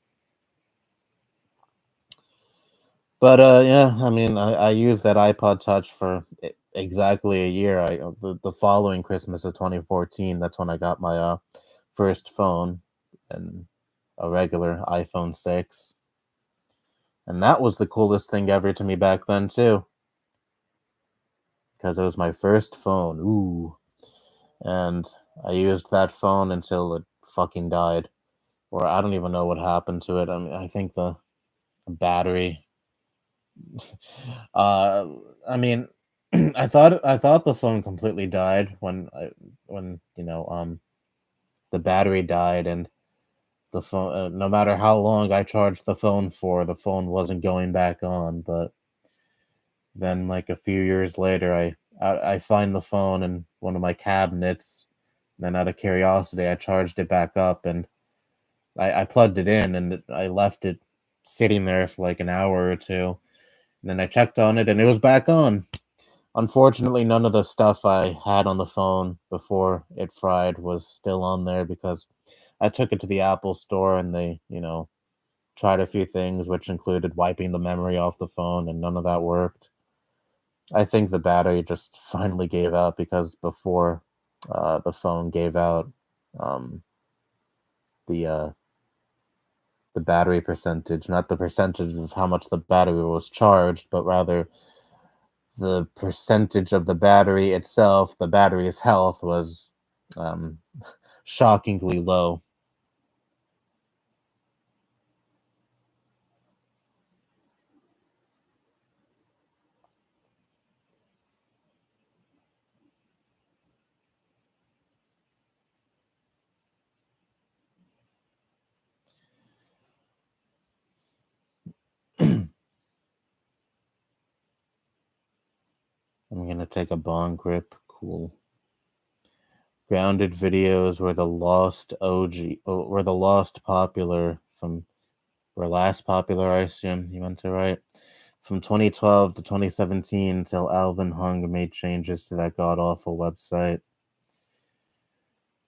But yeah, I mean, I used that iPod Touch for exactly a year. The following Christmas of 2014, that's when I got my first phone, and a regular iPhone 6. And that was the coolest thing ever to me back then too, because it was my first phone. Ooh. And I used that phone until it fucking died, or I don't even know what happened to it. I mean, I think the battery. uh, I mean, I thought the phone completely died when the battery died, and the phone. No matter how long I charged the phone for, the phone wasn't going back on. But then, like a few years later, I find the phone in one of my cabinets. Then, out of curiosity, I charged it back up, and I plugged it in, and I left it sitting there for like an hour or two. And then I checked on it, and it was back on. Unfortunately, none of the stuff I had on the phone before it fried was still on there because I took it to the Apple store and they, tried a few things, which included wiping the memory off the phone, and none of that worked. I think the battery just finally gave out because before the phone gave out, um, the the battery percentage, not the percentage of how much the battery was charged, but rather the percentage of the battery itself, the battery's health was um, shockingly low. I'm gonna take a bong grip. Cool. Grounded videos were the lost OG, were the lost popular from were last popular. I assume you meant to write from 2012 to 2017 until Alvin Hung made changes to that god awful website.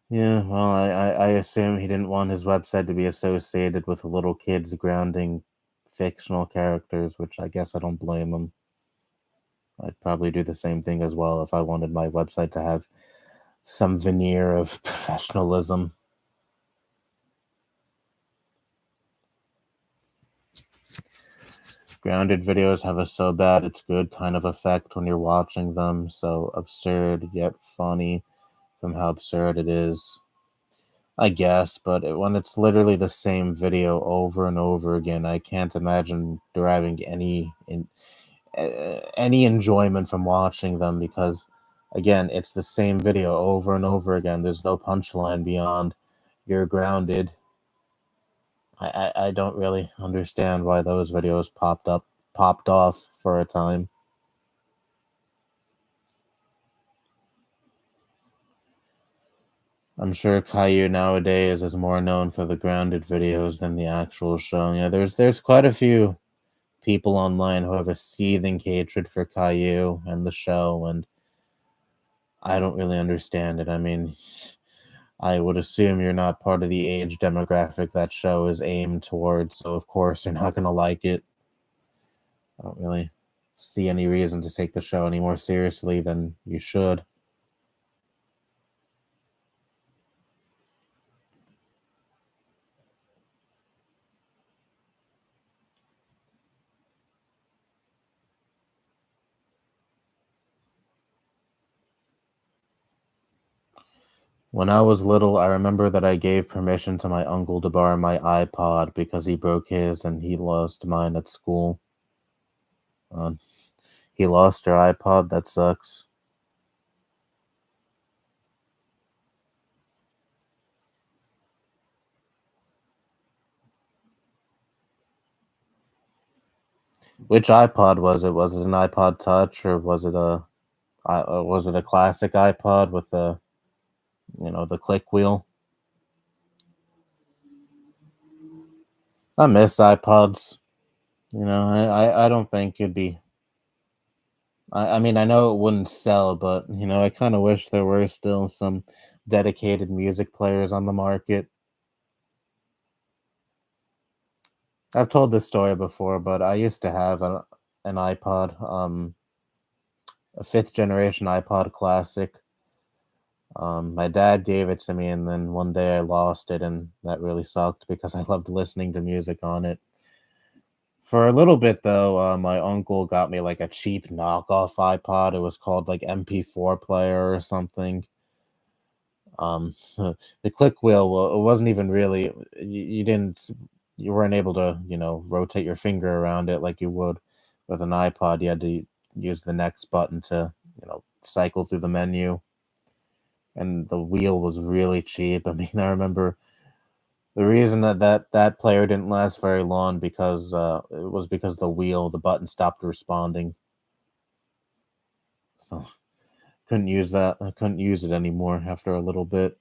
Yeah, well, I assume he didn't want his website to be associated with little kids grounding fictional characters, which I guess I don't blame him. I'd probably do the same thing as well if I wanted my website to have some veneer of professionalism. Grounded videos have a so bad it's good kind of effect when you're watching them, so absurd yet funny from how absurd it is. I guess, but when it's literally the same video over and over again, I can't imagine deriving any enjoyment from watching them because, again, it's the same video over and over again. There's no punchline beyond "you're grounded." I don't really understand why those videos popped off for a time. I'm sure Caillou nowadays is more known for the grounded videos than the actual show. Yeah, there's quite a few people online who have a seething hatred for Caillou and the show, and I don't really understand it. I mean, I would assume you're not part of the age demographic that show is aimed towards, so of course you're not gonna like it. I don't really see any reason to take the show any more seriously than you should. When I was little, I remember that I gave permission to my uncle to borrow my iPod because he broke his and he lost mine at school. Uh, he lost your iPod? That sucks. Which iPod was it? Was it an iPod Touch or was it a classic iPod with the click wheel? I miss iPods. I don't think it'd be. I mean, I know it wouldn't sell, but I kind of wish there were still some dedicated music players on the market. I've told this story before, but I used to have an iPod, a fifth generation iPod Classic. My dad gave it to me, and then one day I lost it, and that really sucked because I loved listening to music on it. For a little bit, though, my uncle got me like a cheap knockoff iPod. It was called like MP4 player or something. The click wheel, well, it wasn't even really. You weren't able to, rotate your finger around it like you would with an iPod. You had to use the next button to, cycle through the menu, and the wheel was really cheap. I mean, I remember the reason that player didn't last very long because it was because the button stopped responding. So couldn't use that. I couldn't use it anymore after a little bit.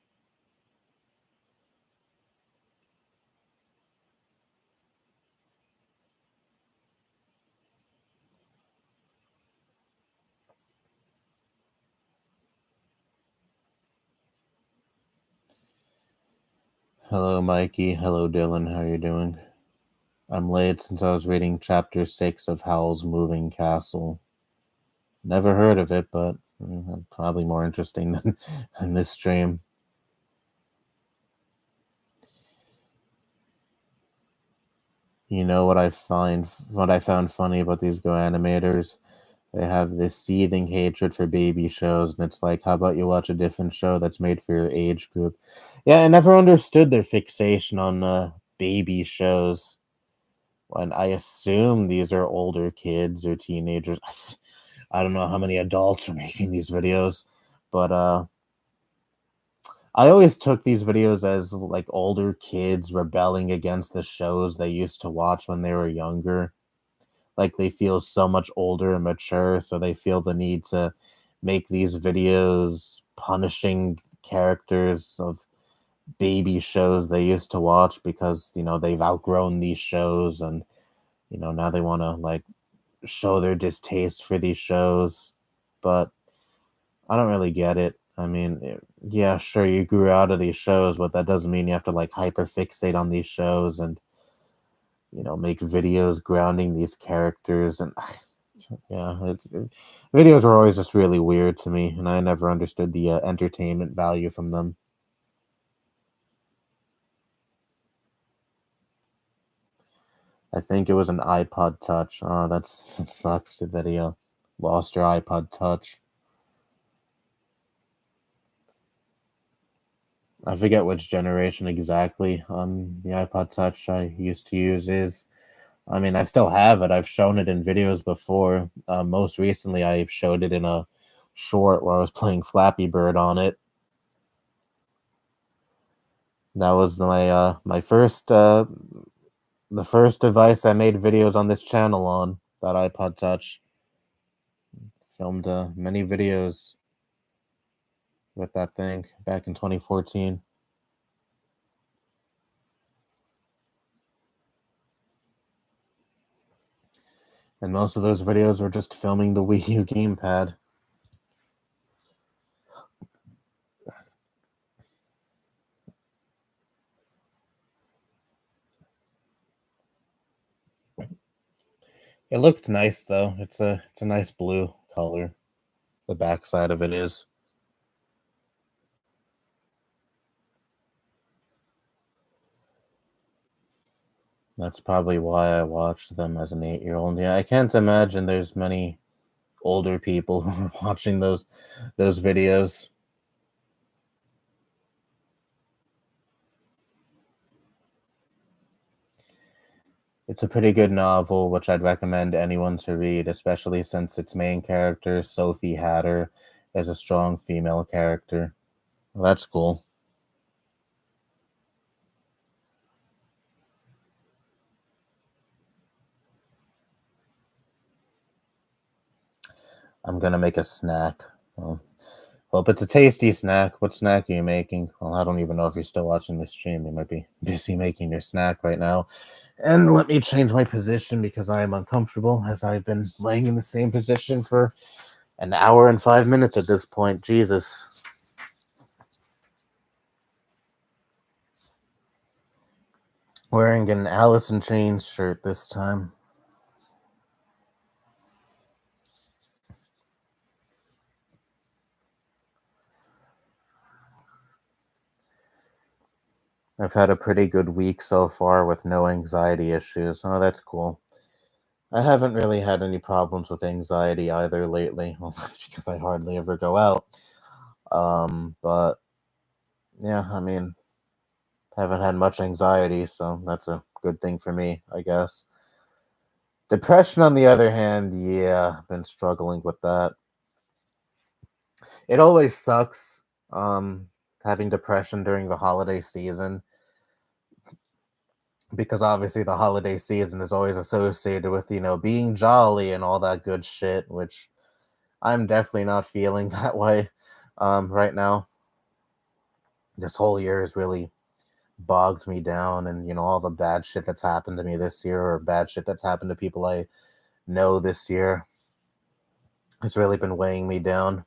Hello, Mikey. Hello, Dylan. How are you doing? I'm late since I was reading chapter 6 of Howl's Moving Castle. Never heard of it, but probably more interesting than this stream. You know what I found funny about these Go animators? They have this seething hatred for baby shows, and it's like, how about you watch a different show that's made for your age group? Yeah, I never understood their fixation on baby shows. When I assume these are older kids or teenagers. I don't know how many adults are making these videos, but I always took these videos as like older kids rebelling against the shows they used to watch when they were younger. Like they feel so much older and mature, so they feel the need to make these videos punishing characters of baby shows they used to watch because they've outgrown these shows, and now they want to like show their distaste for these shows. But I don't really get it. I mean, yeah, sure, you grew out of these shows, but that doesn't mean you have to like hyper fixate on these shows and make videos grounding these characters. And yeah, videos were always just really weird to me, and I never understood the entertainment value from them. I think it was an iPod Touch. Oh, that sucks that he lost your iPod Touch. I forget which generation exactly the iPod Touch I used to use is. I mean, I still have it. I've shown it in videos before. Most recently, I showed it in a short where I was playing Flappy Bird on it. That was my first the first device I made videos on this channel on, that iPod Touch. Filmed many videos with that thing back in 2014. And most of those videos were just filming the Wii U gamepad. It looked nice though. It's a nice blue color. The backside of it is. That's probably why I watched them as an 8-year-old. Yeah, I can't imagine there's many older people who are watching those videos. It's a pretty good novel, which I'd recommend anyone to read, especially since its main character, Sophie Hatter, is a strong female character. Well, that's cool. I'm gonna make a snack. Well, hope it's a tasty snack. What snack are you making? Well, I don't even know if you're still watching the stream. You might be busy making your snack right now. And let me change my position because I am uncomfortable, as I've been laying in the same position for an hour and 5 minutes at this point. Jesus. Wearing an Alice in Chains shirt this time. I've had a pretty good week so far with no anxiety issues. Oh, that's cool. I haven't really had any problems with anxiety either lately. Well, that's because I hardly ever go out. But yeah, I mean, haven't had much anxiety, so that's a good thing for me, I guess. Depression, on the other hand, yeah, I've been struggling with that. It always sucks, having depression during the holiday season, because obviously the holiday season is always associated with, being jolly and all that good shit, which I'm definitely not feeling that way right now. This whole year has really bogged me down, and all the bad shit that's happened to me this year, or bad shit that's happened to people I know this year, has really been weighing me down.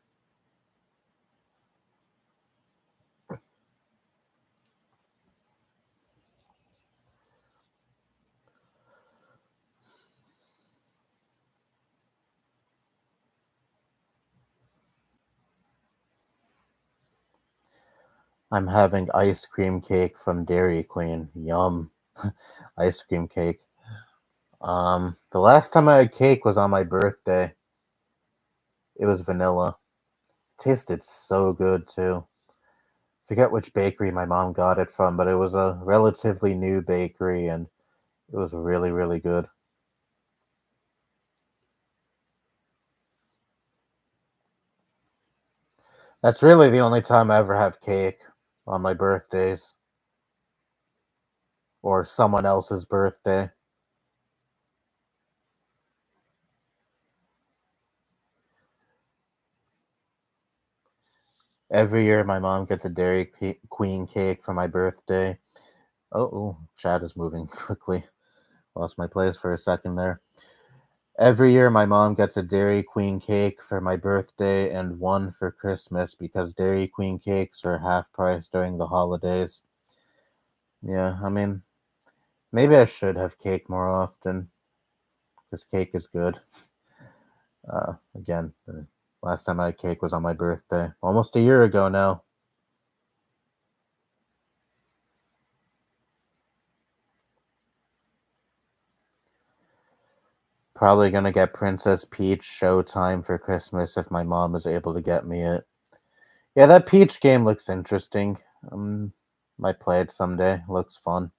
I'm having ice cream cake from Dairy Queen. Yum. Ice cream cake. The last time I had cake was on my birthday. It was vanilla. Tasted so good too. Forget which bakery my mom got it from, but it was a relatively new bakery, and it was really, really good. That's really the only time I ever have cake, on my birthdays or someone else's birthday. Every year, my mom gets a Queen cake for my birthday. Oh, chat is moving quickly. Lost my place for a second there. Every year, my mom gets a Dairy Queen cake for my birthday and one for Christmas, because Dairy Queen cakes are half price during the holidays. Yeah, I mean, maybe I should have cake more often, because cake is good. Again, the last time I had cake was on my birthday, almost a year ago now. Probably gonna get Princess Peach Showtime for Christmas if my mom is able to get me it. Yeah, that Peach game looks interesting. Might play it someday. Looks fun.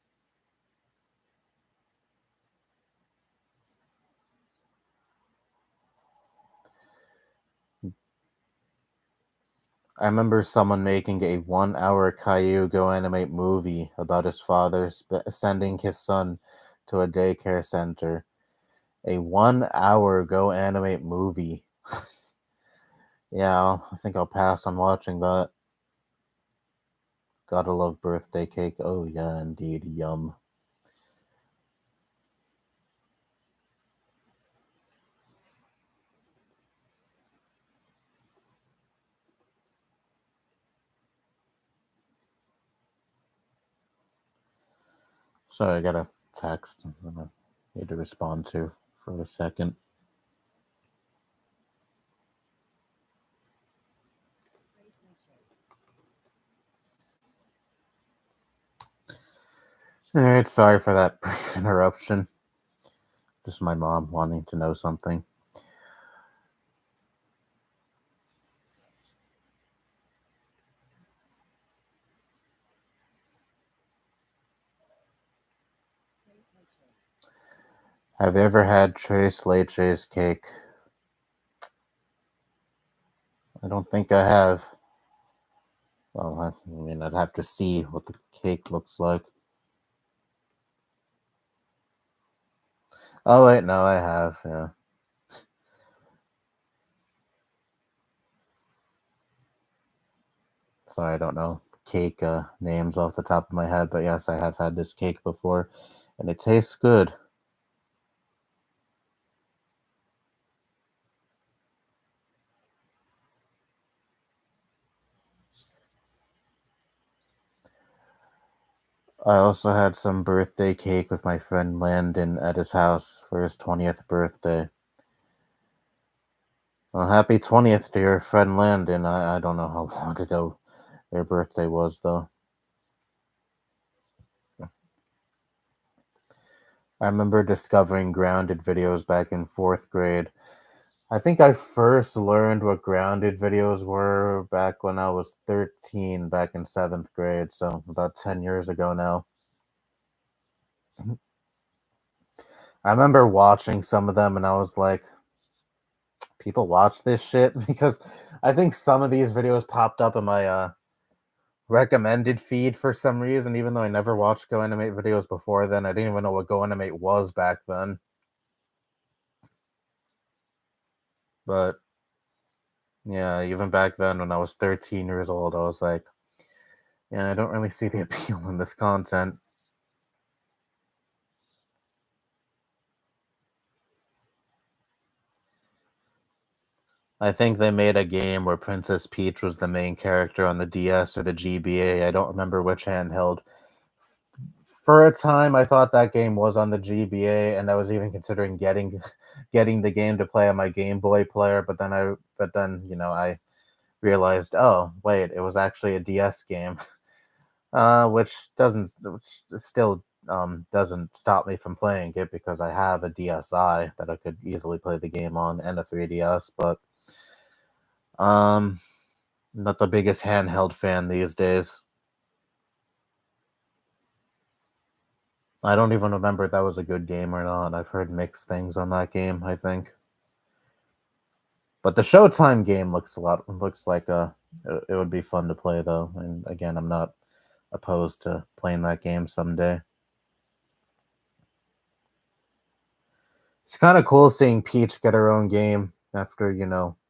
I remember someone making a 1 hour Caillou Go Animate movie about his father sending his son to a daycare center. A 1 hour Go Animate movie. Yeah, I think I'll pass on watching that. Gotta love birthday cake. Oh, yeah, indeed. Yum. Sorry, I got a text I need to respond to for a second. Alright, sorry for that brief interruption. Just my mom wanting to know something. Have you ever had Tres Leches cake? I don't think I have. Well, I mean, I'd have to see what the cake looks like. Oh, wait, no, I have, yeah. Sorry, I don't know cake names off the top of my head, but yes, I have had this cake before, and it tastes good. I also had some birthday cake with my friend Landon at his house for his 20th birthday. Well, happy 20th to your friend Landon. I don't know how long ago their birthday was, though. I remember discovering grounded videos back in fourth grade. I think I first learned what grounded videos were back when I was 13, back in seventh grade, so about 10 years ago now. I remember watching some of them and I was like, people watch this shit? Because I think some of these videos popped up in my recommended feed for some reason, even though I never watched Go Animate videos before then. I didn't even know what Go Animate was back then. But yeah, even back then when I was 13 years old, I was like, yeah, I don't really see the appeal in this content. I think they made a game where Princess Peach was the main character on the DS or the GBA. I don't remember which handheld. For a time, I thought that game was on the GBA, and I was even considering getting the game to play on my Game Boy player. But then I realized, oh wait, it was actually a DS game, which still doesn't stop me from playing it because I have a DSi that I could easily play the game on and a 3DS. But um, not the biggest handheld fan these days. I don't even remember if that was a good game or not. I've heard mixed things on that game, I think. But the Showtime game looks like it would be fun to play though. And again, I'm not opposed to playing that game someday. It's kind of cool seeing Peach get her own game after,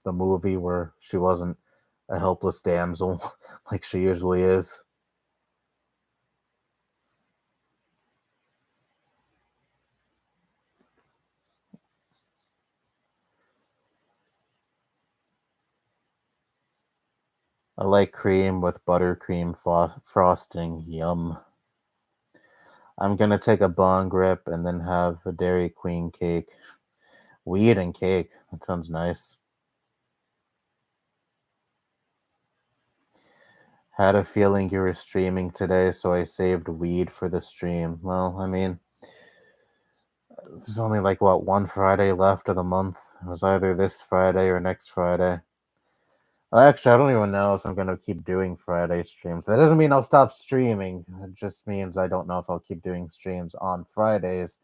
the movie where she wasn't a helpless damsel like she usually is. I like cream with buttercream frosting. Yum. I'm gonna take a bong rip and then have a Dairy Queen cake. Weed and cake. That sounds nice. Had a feeling you were streaming today, so I saved weed for the stream. Well, I mean, there's only like what, one Friday left of the month. It was either this Friday or next Friday. Well, actually, I don't even know if I'm gonna keep doing Friday streams. That doesn't mean I'll stop streaming. It just means I don't know if I'll keep doing streams on Fridays.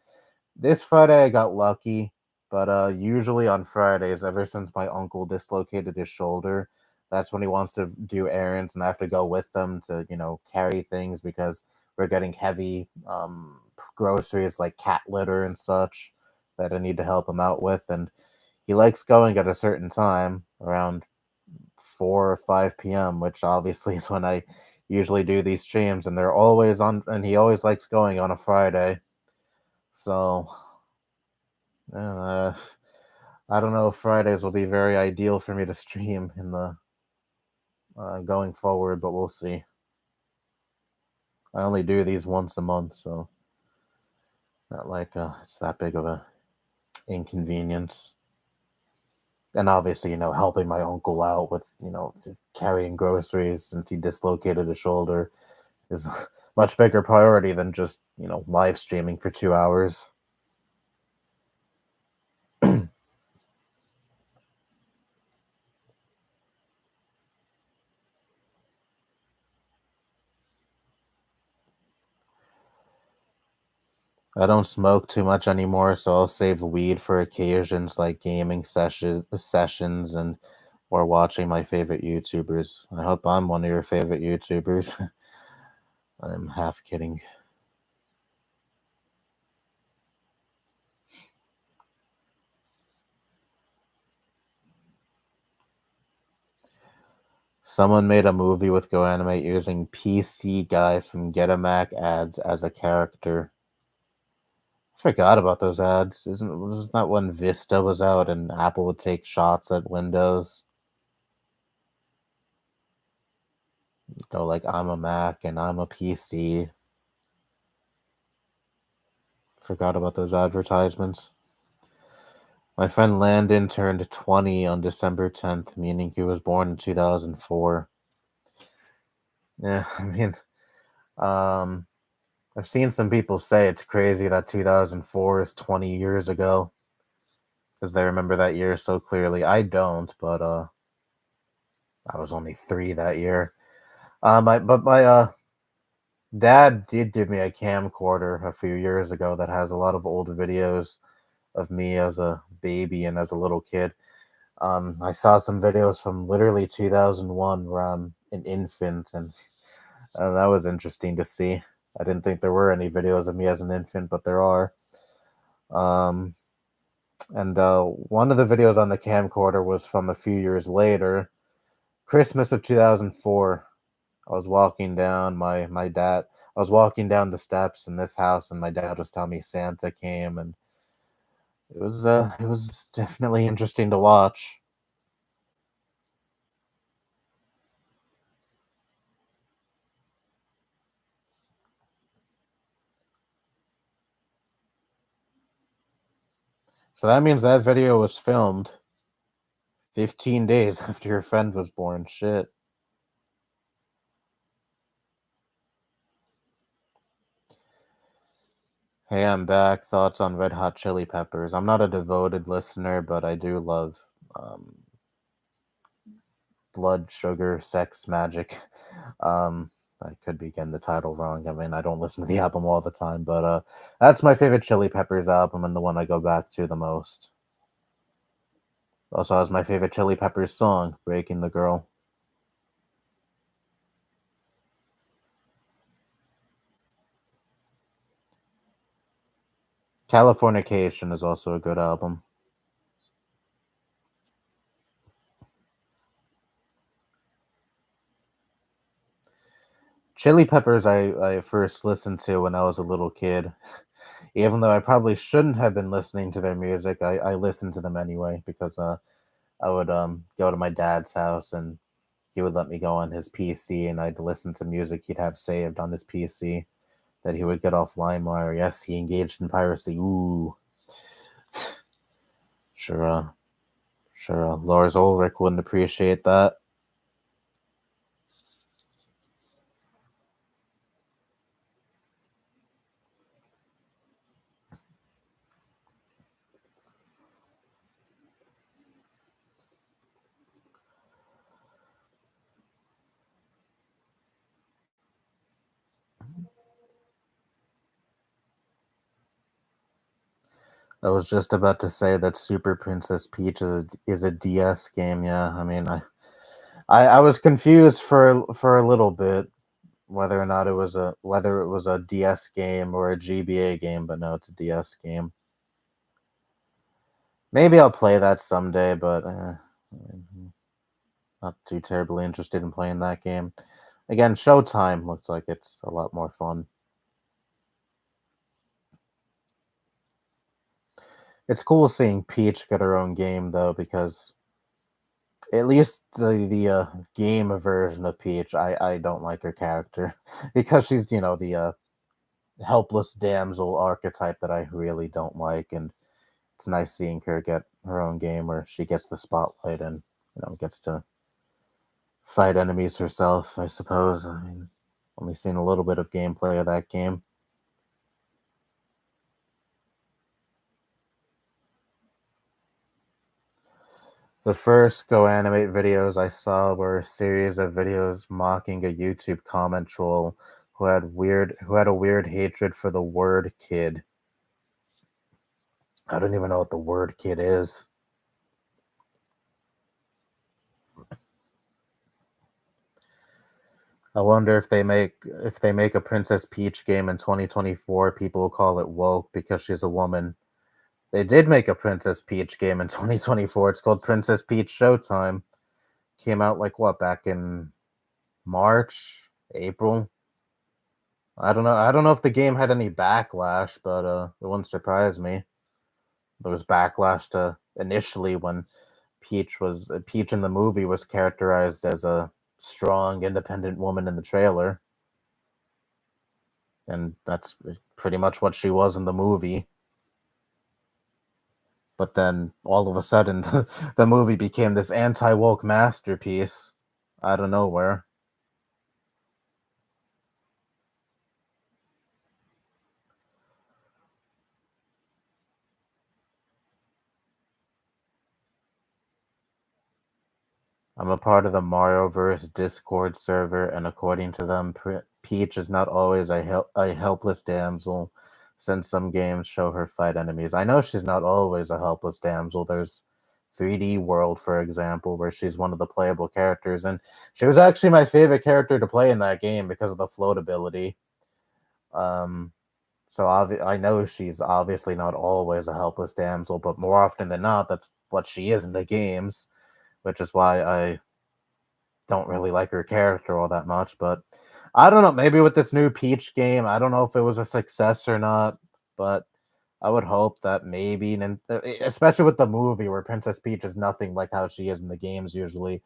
This Friday I got lucky, but usually on Fridays, ever since my uncle dislocated his shoulder, that's when he wants to do errands, and I have to go with them to carry things because we're getting heavy groceries like cat litter and such that I need to help him out with, and he likes going at a certain time around 4 or 5 p.m., which obviously is when I usually do these streams, and they're always on, and he always likes going on a Friday. So uh, I don't know if Fridays will be very ideal for me to stream in the going forward, but we'll see. I only do these once a month, so not like it's that big of a inconvenience. And obviously, helping my uncle out with carrying groceries since he dislocated his shoulder is a much bigger priority than just live streaming for 2 hours. I don't smoke too much anymore, so I'll save weed for occasions like gaming sessions and or watching my favorite YouTubers. I hope I'm one of your favorite YouTubers. I'm half kidding. Someone made a movie with Go Animate using PC Guy from Getamac ads as a character. I forgot about those ads. Wasn't that when Vista was out and Apple would take shots at Windows? Go like, I'm a Mac and I'm a PC. Forgot about those advertisements. My friend Landon turned 20 on December 10th, meaning he was born in 2004. Yeah, I mean, um, I've seen some people say it's crazy that 2004 is 20 years ago because they remember that year so clearly. I don't, but I was only 3 that year. My dad did give me a camcorder a few years ago that has a lot of old videos of me as a baby and as a little kid. I saw some videos from literally 2001 where I'm an infant, and that was interesting to see. I didn't think there were any videos of me as an infant, but there are. Um, and one of the videos on the camcorder was from a few years later, Christmas of 2004. I was walking down my dad. I was walking down the steps in this house, and my dad was telling me Santa came, and it was definitely interesting to watch. So that means that video was filmed 15 days after your friend was born. Shit. Hey, I'm back. Thoughts on Red Hot Chili Peppers? I'm not a devoted listener, but I do love um, Blood, Sugar, Sex, Magic. I could be getting the title wrong. I mean, I don't listen to the album all the time, but that's my favorite Chili Peppers album and the one I go back to the most. Also has my favorite Chili Peppers song, Breaking the Girl. Californication is also a good album. Chili Peppers I first listened to when I was a little kid. Even though I probably shouldn't have been listening to their music, I listened to them anyway because I would go to my dad's house and he would let me go on his PC and I'd listen to music he'd have saved on his PC that he would get off LimeWire. Yes, he engaged in piracy. Ooh, sure, sure. Lars Ulrich wouldn't appreciate that. I was just about to say that Super Princess Peach is a DS game. Yeah, I mean, I was confused for a little bit whether it was a DS game or a GBA game, but no, it's a DS game. Maybe I'll play that someday, but not too terribly interested in playing that game. Again, Showtime looks like it's a lot more fun. It's cool seeing Peach get her own game though, because at least the game version of Peach, I don't like her character because she's the helpless damsel archetype that I really don't like, and it's nice seeing her get her own game where she gets the spotlight and gets to fight enemies herself. I suppose. I mean, only seen a little bit of gameplay of that game. The first Go Animate videos I saw were a series of videos mocking a YouTube comment troll who had a weird hatred for the word kid. I don't even know what the word kid is. I wonder if they make a Princess Peach game in 2024, people will call it woke because she's a woman. They did make a Princess Peach game in 2024. It's called Princess Peach Showtime. Came out like what, back in March, April? I don't know. I don't know if the game had any backlash, but it wouldn't surprise me. There was backlash to initially when Peach in the movie was characterized as a strong, independent woman in the trailer, and that's pretty much what she was in the movie. But then all of a sudden, the movie became this anti-woke masterpiece out of nowhere. I'm a part of the Marioverse Discord server, and according to them, Peach is not always a helpless damsel, since some games show her fight enemies. I know she's not always a helpless damsel. There's 3D World, for example, where she's one of the playable characters, and she was actually my favorite character to play in that game because of the float ability. Um, so I know she's obviously not always a helpless damsel, but more often than not, that's what she is in the games, which is why I don't really like her character all that much. But I don't know. Maybe with this new Peach game, I don't know if it was a success or not, but I would hope that maybe, and especially with the movie where Princess Peach is nothing like how she is in the games usually.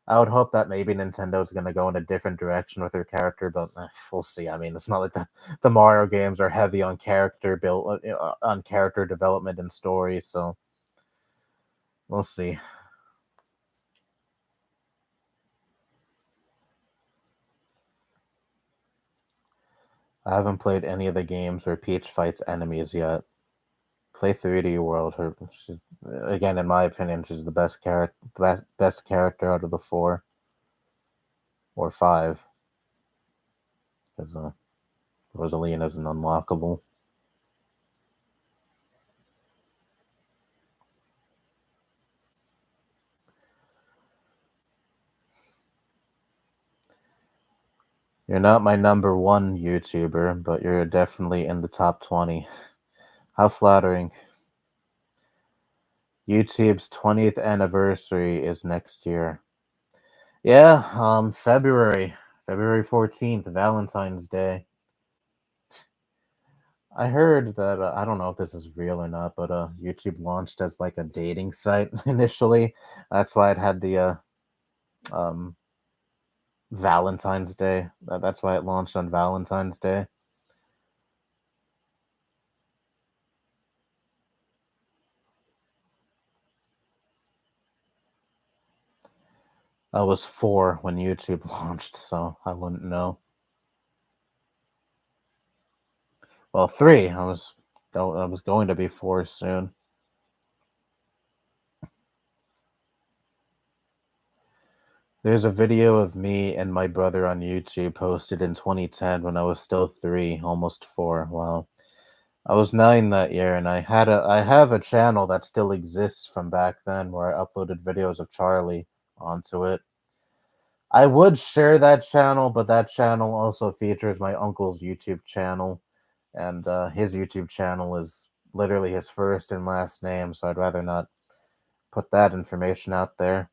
I would hope that maybe Nintendo's going to go in a different direction with her character, but we'll see. I mean, it's not like the Mario games are heavy on character build, on character development and story, so we'll see. I haven't played any of the games where Peach fights enemies yet. Play 3D World. Again, in my opinion, she's the best character out of the four or five, because Rosalina is an unlockable. You're not my number one YouTuber, but you're definitely in the top 20. How flattering. YouTube's 20th anniversary is next year. Yeah, February 14th, Valentine's Day. I heard that I don't know if this is real or not, but YouTube launched as like a dating site initially. That's why it had the um, Valentine's Day. That's why it launched on Valentine's Day. I was 4 when YouTube launched, so I wouldn't know. Well, 3. I was going to be 4 soon. There's a video of me and my brother on YouTube posted in 2010 when I was still 3, almost 4. Wow. I was 9 that year, and I have a channel that still exists from back then where I uploaded videos of Charlie onto it. I would share that channel, but that channel also features my uncle's YouTube channel, and his YouTube channel is literally his first and last name, so I'd rather not put that information out there.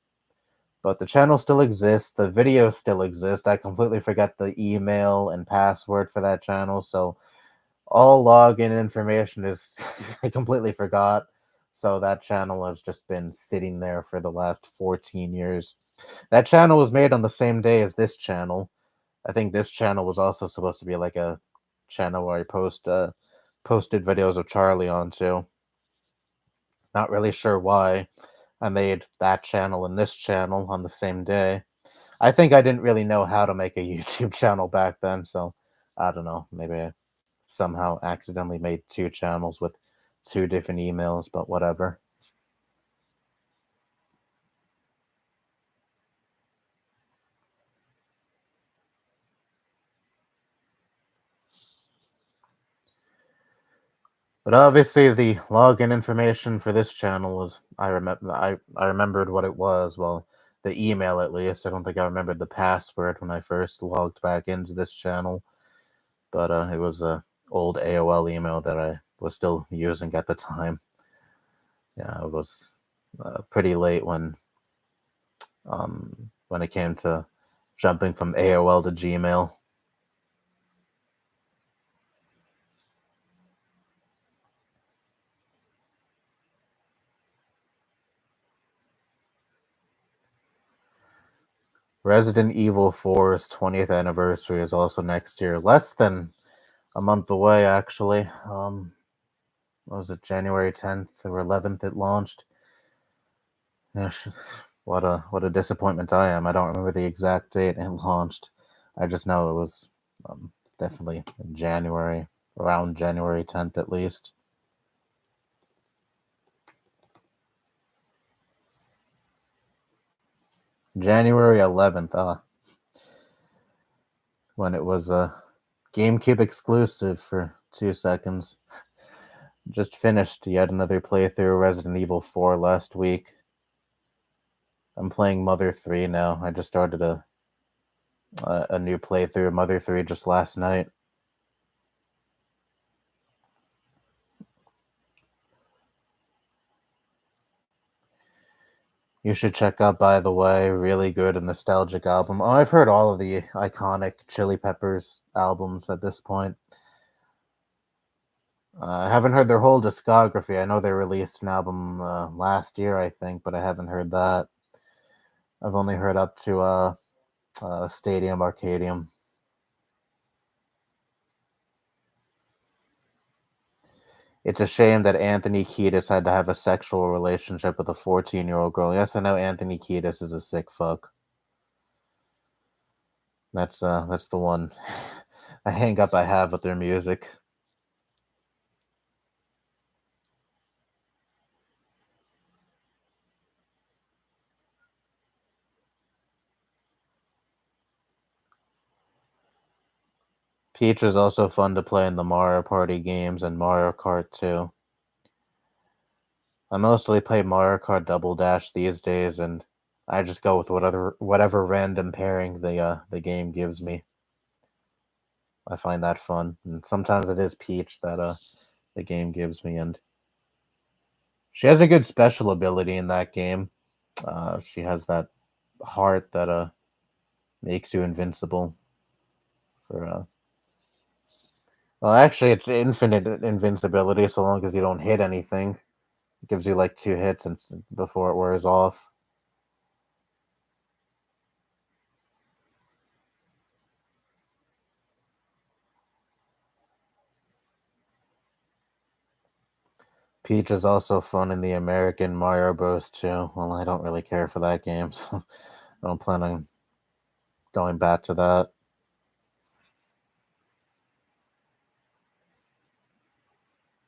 But the channel still exists, the videos still exist. I completely forgot the email and password for that channel, so all login information is I completely forgot. So that channel has just been sitting there for the last 14 years. That channel was made on the same day as this channel. I think this channel was also supposed to be like a channel where I posted videos of Charlie onto. Not really sure why I made that channel and this channel on the same day. I think I didn't really know how to make a YouTube channel back then, so I don't know. Maybe I somehow accidentally made 2 channels with 2 different emails, but whatever. But obviously, the login information for this channel was I remembered what it was. Well, the email at least. I don't think I remembered the password when I first logged back into this channel. But it was a old AOL email that I was still using at the time. Yeah, it was pretty late when it came to jumping from AOL to Gmail. Resident Evil 4's 20th anniversary is also next year, less than a month away, actually. What was it, January 10th or 11th it launched? Yeah, what a disappointment I am. I don't remember the exact date it launched. I just know it was definitely in January, around January 10th at least. January 11th, when it was a GameCube exclusive for 2 seconds. Just finished yet another playthrough of Resident Evil 4 last week. I'm playing Mother 3 now. I just started a new playthrough of Mother 3 just last night. You should check out, by the way, really good and nostalgic album. Oh, I've heard all of the iconic Chili Peppers albums at this point. I haven't heard their whole discography. I know they released an album last year, I think, but I haven't heard that. I've only heard up to Stadium Arcadium. It's a shame that Anthony Kiedis had to have a sexual relationship with a 14-year-old girl. Yes, I know Anthony Kiedis is a sick fuck. That's the one a hang up I have with their music. Peach is also fun to play in the Mario Party games and Mario Kart 2. I mostly play Mario Kart Double Dash these days, and I just go with whatever random pairing the game gives me. I find that fun, and sometimes it is Peach that the game gives me, and she has a good special ability in that game. She has that heart that makes you invincible. For well, actually, it's infinite invincibility so long as you don't hit anything. It gives you like 2 hits before it wears off. Peach is also fun in the American Mario Bros. Too. Well, I don't really care for that game, so I don't plan on going back to that.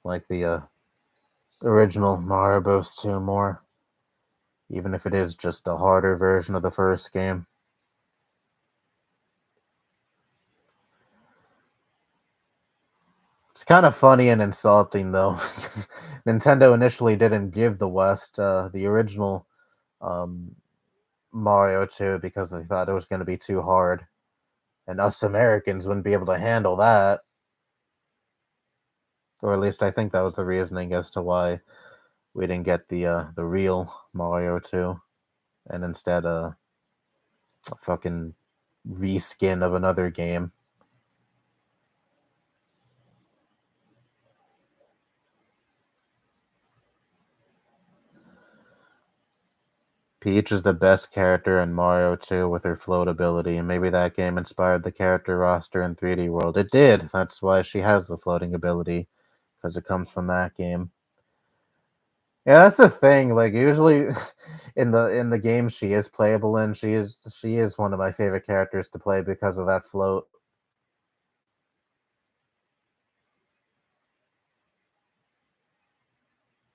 Like the original Mario Bros. 2 more, even if it is just a harder version of the first game. It's kind of funny and insulting though, because Nintendo initially didn't give the West the original um, Mario 2 because they thought it was going to be too hard, and us Americans wouldn't be able to handle that. Or at least I think that was the reasoning as to why we didn't get the real Mario 2, and instead a fucking reskin of another game. Peach is the best character in Mario 2 with her float ability, and maybe that game inspired the character roster in 3D World. It did. That's why she has the floating ability, because it comes from that game. Yeah, that's the thing. Like usually in the game she is playable in, she is one of my favorite characters to play because of that float.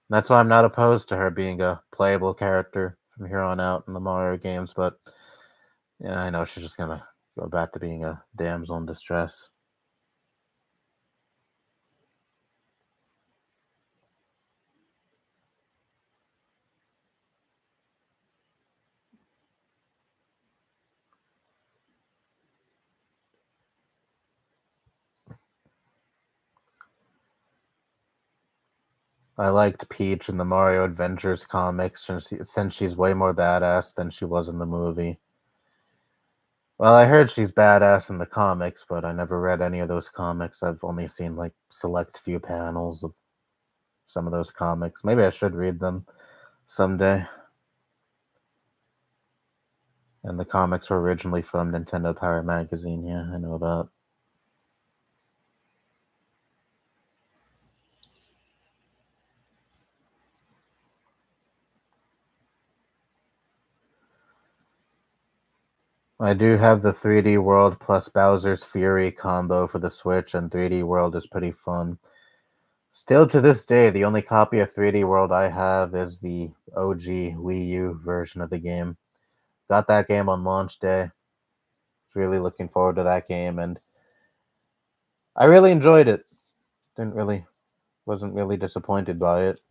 That's why I'm not opposed to her being a playable character from here on out in the Mario games, but yeah, I know she's just gonna go back to being a damsel in distress. I liked Peach in the Mario Adventures comics since she's way more badass than she was in the movie. Well, I heard she's badass in the comics, but I never read any of those comics. I've only seen like select few panels of some of those comics. Maybe I should read them someday. And the comics were originally from Nintendo Power Magazine. Yeah, I know that. I do have the 3D World plus Bowser's Fury combo for the Switch, and 3D World is pretty fun. Still to this day, the only copy of 3D World I have is the OG Wii U version of the game. Got that game on launch day. Really looking forward to that game, and I really enjoyed it. Wasn't really disappointed by it.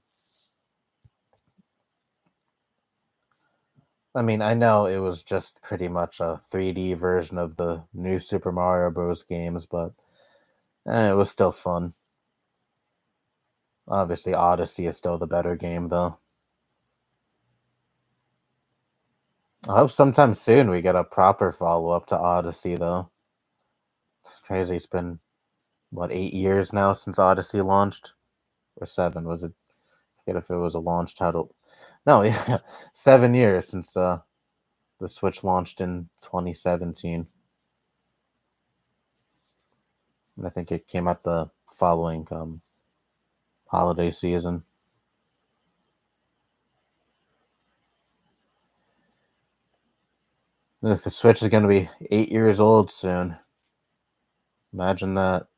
I mean, I know it was just pretty much a 3D version of the new Super Mario Bros. Games, but it was still fun. Obviously, Odyssey is still the better game, though. I hope sometime soon we get a proper follow up to Odyssey, though. It's crazy. It's been, what, 8 years now since Odyssey launched? Or 7, was it? I forget if it was a launch title. No, yeah, 7 years since the Switch launched in 2017. And I think it came out the following holiday season. The Switch is going to be 8 years old soon. Imagine that.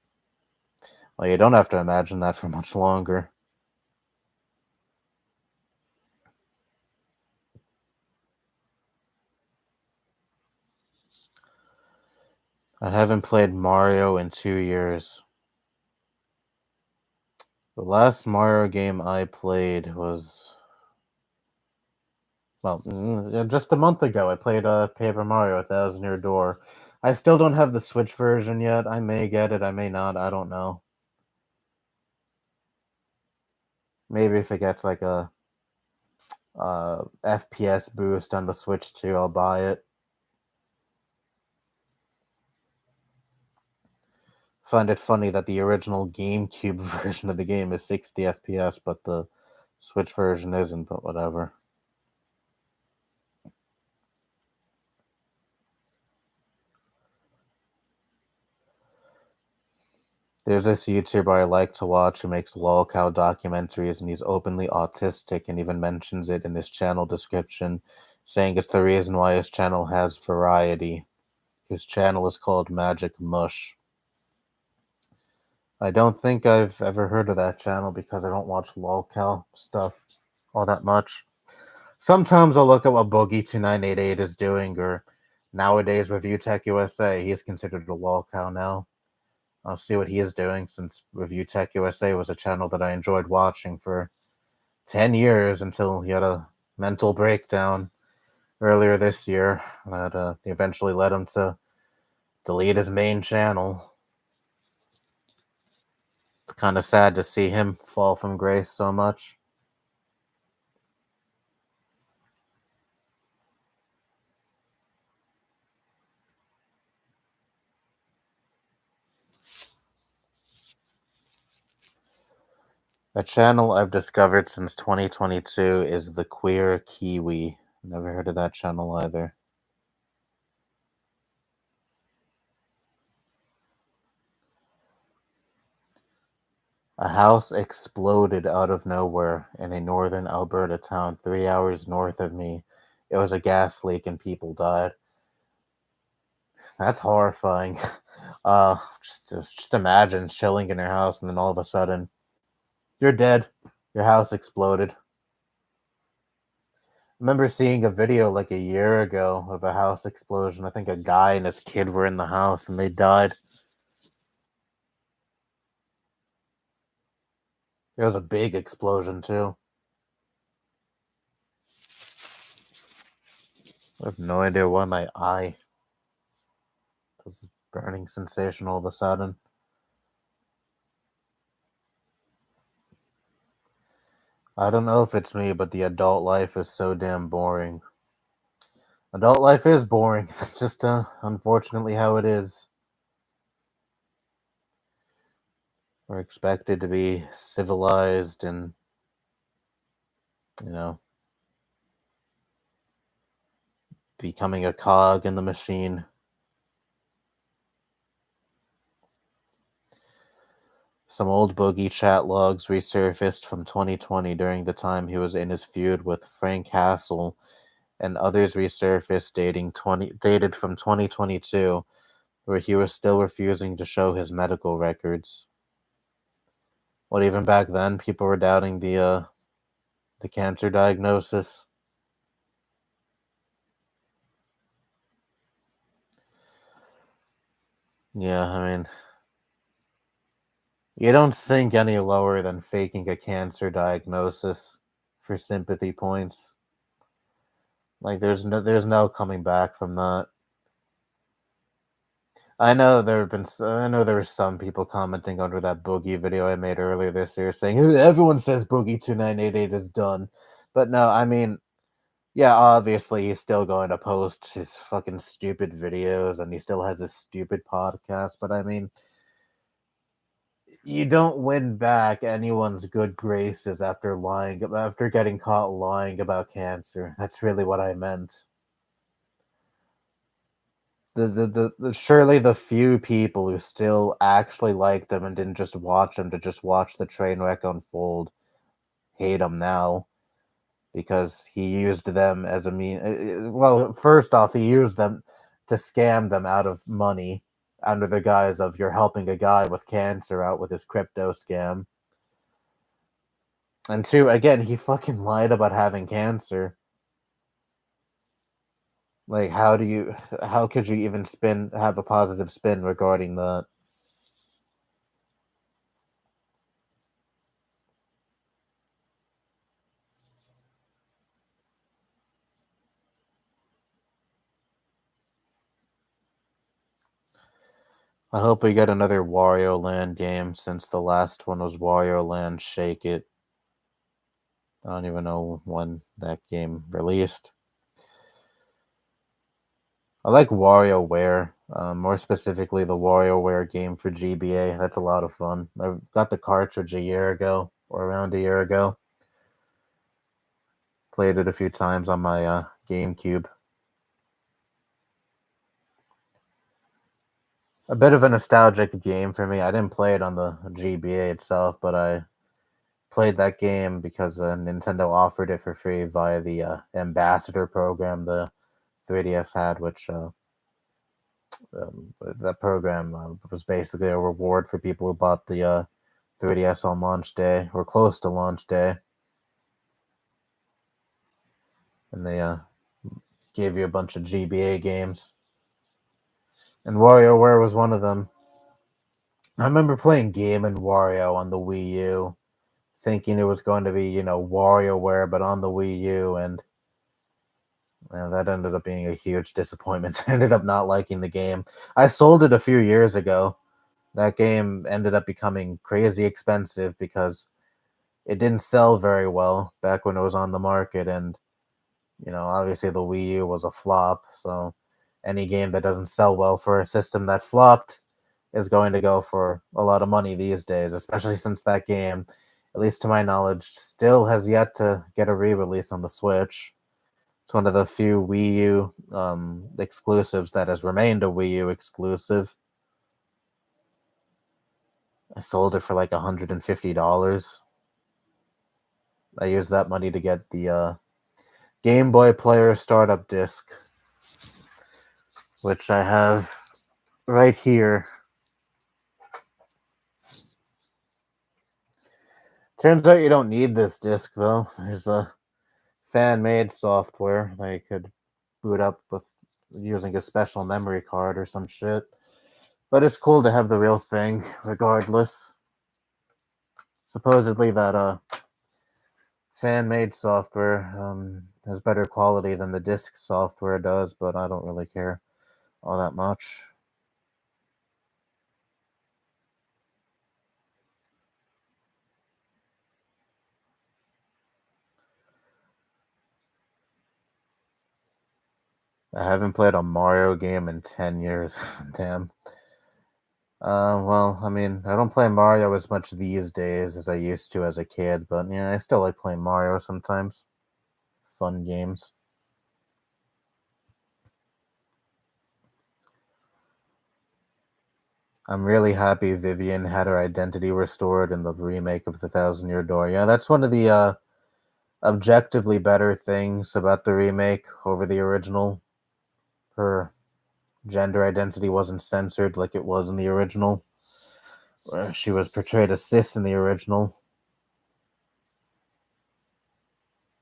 Well, you don't have to imagine that for much longer. I haven't played Mario in 2 years. The last Mario game I played was, well, just a month ago. I played Paper Mario: A Thousand Year Door. I still don't have the Switch version yet. I may get it, I may not. I don't know. Maybe if it gets like a FPS boost on the Switch too, I'll buy it. Find it funny that the original GameCube version of the game is 60 FPS, but the Switch version isn't, but whatever. There's this YouTuber I like to watch who makes lolcow documentaries, and he's openly autistic and even mentions it in his channel description, saying it's the reason why his channel has variety. His channel is called Magic Mush. I don't think I've ever heard of that channel because I don't watch lolcow stuff all that much. Sometimes I'll look at what Boogie2988 is doing, or nowadays Review Tech USA. He's considered a lolcow now. I'll see what he is doing, since Review Tech USA was a channel that I enjoyed watching for 10 years until he had a mental breakdown earlier this year that eventually led him to delete his main channel. It's kind of sad to see him fall from grace so much. A channel I've discovered since 2022 is The Queer Kiwi. Never heard of that channel either. A house exploded out of nowhere in a northern Alberta town 3 hours north of me. It was a gas leak and people died. That's horrifying. Just imagine chilling in your house and then all of a sudden you're dead. Your house exploded. I remember seeing a video like a year ago of a house explosion. I think a guy and his kid were in the house and they died. It was a big explosion too. I have no idea why my eye was a burning sensation all of a sudden. I don't know if it's me, but the adult life is so damn boring. Adult life is boring. That's just unfortunately how it is. We're expected to be civilized and, you know, becoming a cog in the machine. Some old Boogie chat logs resurfaced from 2020 during the time he was in his feud with Frank Castle, and others resurfaced dated from 2022, where he was still refusing to show his medical records. Well, even back then, people were doubting the cancer diagnosis. Yeah, I mean, you don't sink any lower than faking a cancer diagnosis for sympathy points. Like there's no coming back from that. I know there were some people commenting under that Boogie video I made earlier this year saying everyone says Boogie 2988 is done. But no, I mean, yeah, obviously he's still going to post his fucking stupid videos and he still has his stupid podcast, but I mean, you don't win back anyone's good graces after getting caught lying about cancer. That's really what I meant. Surely the few people who still actually liked him and didn't just watch him to just watch the train wreck unfold hate him now because he used them as a well, first off, he used them to scam them out of money under the guise of you're helping a guy with cancer out with his crypto scam. And two, again, he fucking lied about having cancer. Like, how could you even have a positive spin regarding that? I hope we get another Wario Land game since the last one was Wario Land Shake It. I don't even know when that game released. I like WarioWare, more specifically the WarioWare game for GBA. That's a lot of fun. I got the cartridge a year ago, or around a year ago. Played it a few times on my GameCube. A bit of a nostalgic game for me. I didn't play it on the GBA itself, but I played that game because Nintendo offered it for free via the Ambassador program the 3DS had, which that program was basically a reward for people who bought the 3DS on launch day or close to launch day, and they gave you a bunch of GBA games, and WarioWare was one of them. I remember playing Game and Wario on the Wii U, thinking it was going to be WarioWare, but on the Wii U, and that ended up being a huge disappointment. I ended up not liking the game. I sold it a few years ago. That game ended up becoming crazy expensive because it didn't sell very well back when it was on the market, and obviously the Wii U was a flop. So any game that doesn't sell well for a system that flopped is going to go for a lot of money these days, especially since that game, at least to my knowledge, still has yet to get a re-release on the Switch. It's one of the few Wii U exclusives that has remained a Wii U exclusive. I sold it for like $150. I used that money to get the Game Boy Player startup disc, which I have right here. Turns out you don't need this disc though. There's a fan-made software that you could boot up with using a special memory card or some shit. But it's cool to have the real thing, regardless. Supposedly that fan-made software has better quality than the disc software does, but I don't really care all that much. I haven't played a Mario game in 10 years. Damn. Well, I mean, I don't play Mario as much these days as I used to as a kid, but yeah, I still like playing Mario sometimes. Fun games. I'm really happy Vivian had her identity restored in the remake of The Thousand Year Door. Yeah, that's one of the objectively better things about the remake over the original. Her gender identity wasn't censored like it was in the original, where she was portrayed as cis in the original.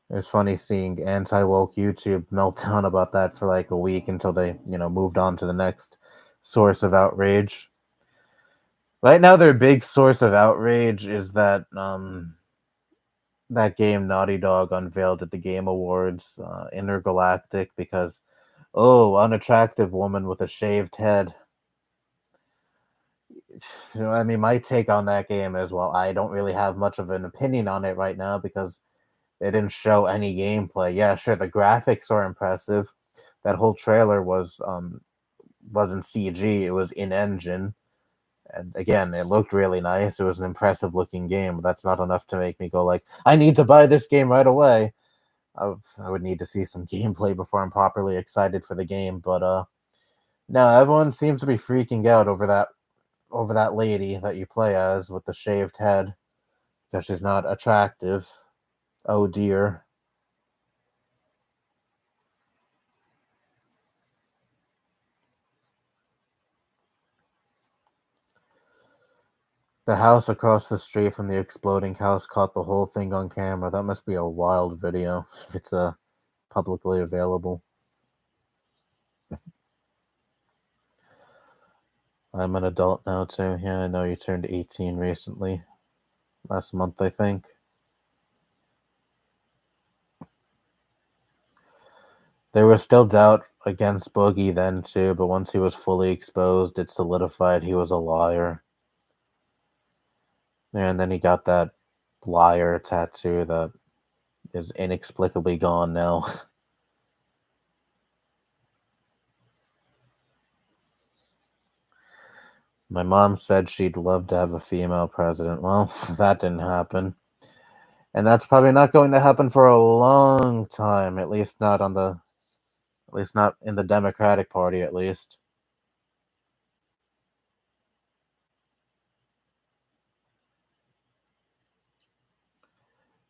It was funny seeing anti-woke YouTube melt down about that for like a week until they, moved on to the next source of outrage. Right now, their big source of outrage is that game Naughty Dog unveiled at the Game Awards, Intergalactic, because unattractive woman with a shaved head. I mean, my take on that game is, well, I don't really have much of an opinion on it right now because they didn't show any gameplay. Yeah, sure, the graphics are impressive. That whole trailer wasn't CG; it was in engine, and again, it looked really nice. It was an impressive looking game, but that's not enough to make me go like, I need to buy this game right away. I would need to see some gameplay before I'm properly excited for the game. But no, everyone seems to be freaking out over that lady that you play as with the shaved head because she's not attractive. Oh dear. The house across the street from the exploding house caught the whole thing on camera. That must be a wild video if it's publicly available. I'm an adult now too. Yeah, I know you turned 18 recently. Last month, I think. There was still doubt against Boogie then too, but once he was fully exposed, it solidified he was a liar. And then he got that liar tattoo that is inexplicably gone now. My mom said she'd love to have a female president. Well, that didn't happen. And that's probably not going to happen for a long time, at least not in the Democratic Party at least.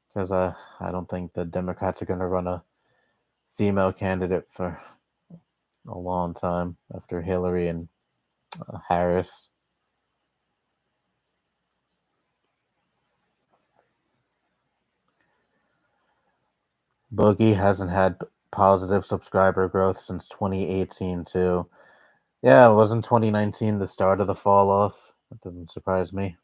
Because I don't think the Democrats are going to run a female candidate for a long time after Hillary and Harris. Boogie hasn't had positive subscriber growth since 2018 too. Yeah, wasn't 2019 the start of the fall off? That doesn't surprise me.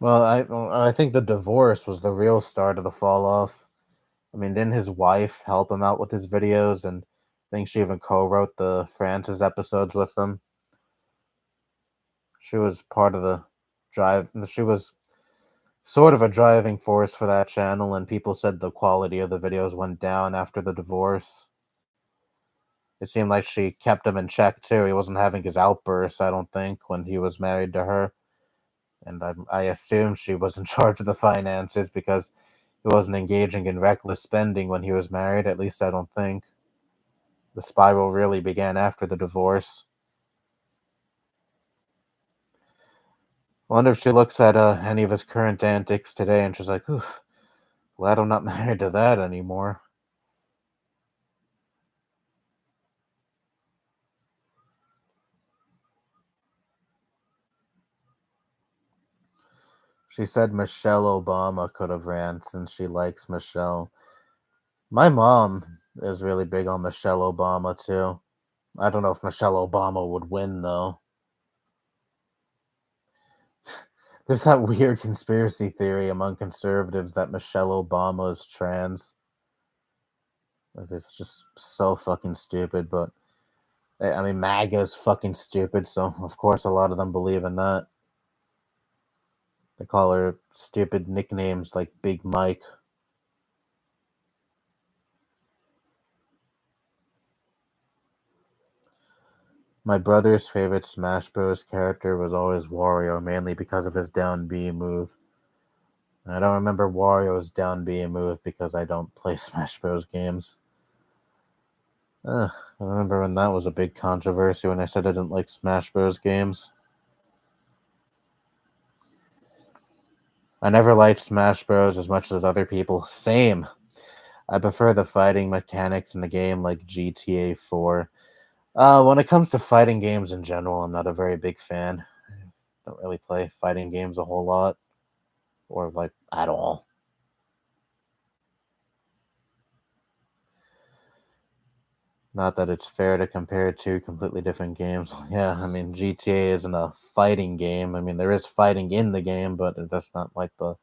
Well, I think the divorce was the real start of the fall off. I mean, didn't his wife help him out with his videos? And I think she even co-wrote the Francis episodes with him. She was part of the drive. She was sort of a driving force for that channel, and people said the quality of the videos went down after the divorce. It seemed like she kept him in check too. He wasn't having his outbursts, I don't think, when he was married to her. And I assume she was in charge of the finances because he wasn't engaging in reckless spending when he was married. At least I don't think. The spiral really began after the divorce. I wonder if she looks at any of his current antics today and she's like, "Ooh, glad I'm not married to that anymore." She said Michelle Obama could have ran since she likes Michelle. My mom is really big on Michelle Obama too. I don't know if Michelle Obama would win though. There's that weird conspiracy theory among conservatives that Michelle Obama is trans. It's just so fucking stupid, but I mean, MAGA is fucking stupid, so of course a lot of them believe in that. They call her stupid nicknames like Big Mike. My brother's favorite Smash Bros. Character was always Wario, mainly because of his down B move. I don't remember Wario's down B move because I don't play Smash Bros. Games. I remember when that was a big controversy when I said I didn't like Smash Bros. Games. I never liked Smash Bros. As much as other people. Same. I prefer the fighting mechanics in the game like GTA 4. When it comes to fighting games in general, I'm not a very big fan. I don't really play fighting games a whole lot, or like at all. Not that it's fair to compare two completely different games. Yeah, I mean, GTA isn't a fighting game. I mean, there is fighting in the game, but that's not like the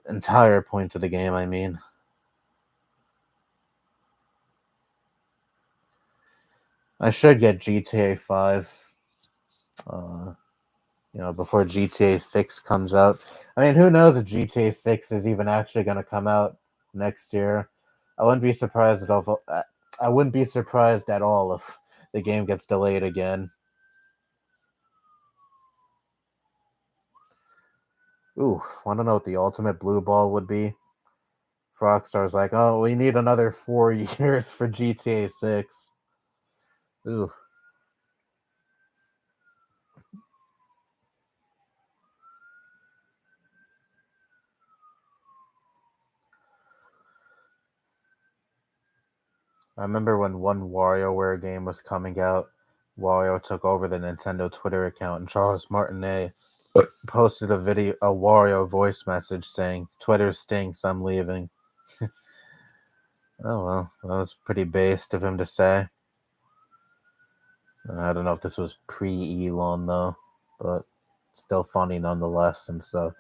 entire point of the game, I mean. I should get GTA 5, uh, before GTA 6 comes out. I mean, who knows if GTA 6 is even actually going to come out next year. I wouldn't be surprised at all. I wouldn't be surprised at all if the game gets delayed again. Ooh, want to know what the ultimate blue ball would be? Rockstar's like, oh, we need another 4 years for GTA 6. Ooh. I remember when one WarioWare game was coming out, Wario took over the Nintendo Twitter account, and Charles Martinet posted a Wario voice message saying, "Twitter stinks, I'm leaving." Oh well, that was pretty based of him to say. I don't know if this was pre-Elon though, but still funny nonetheless. And so,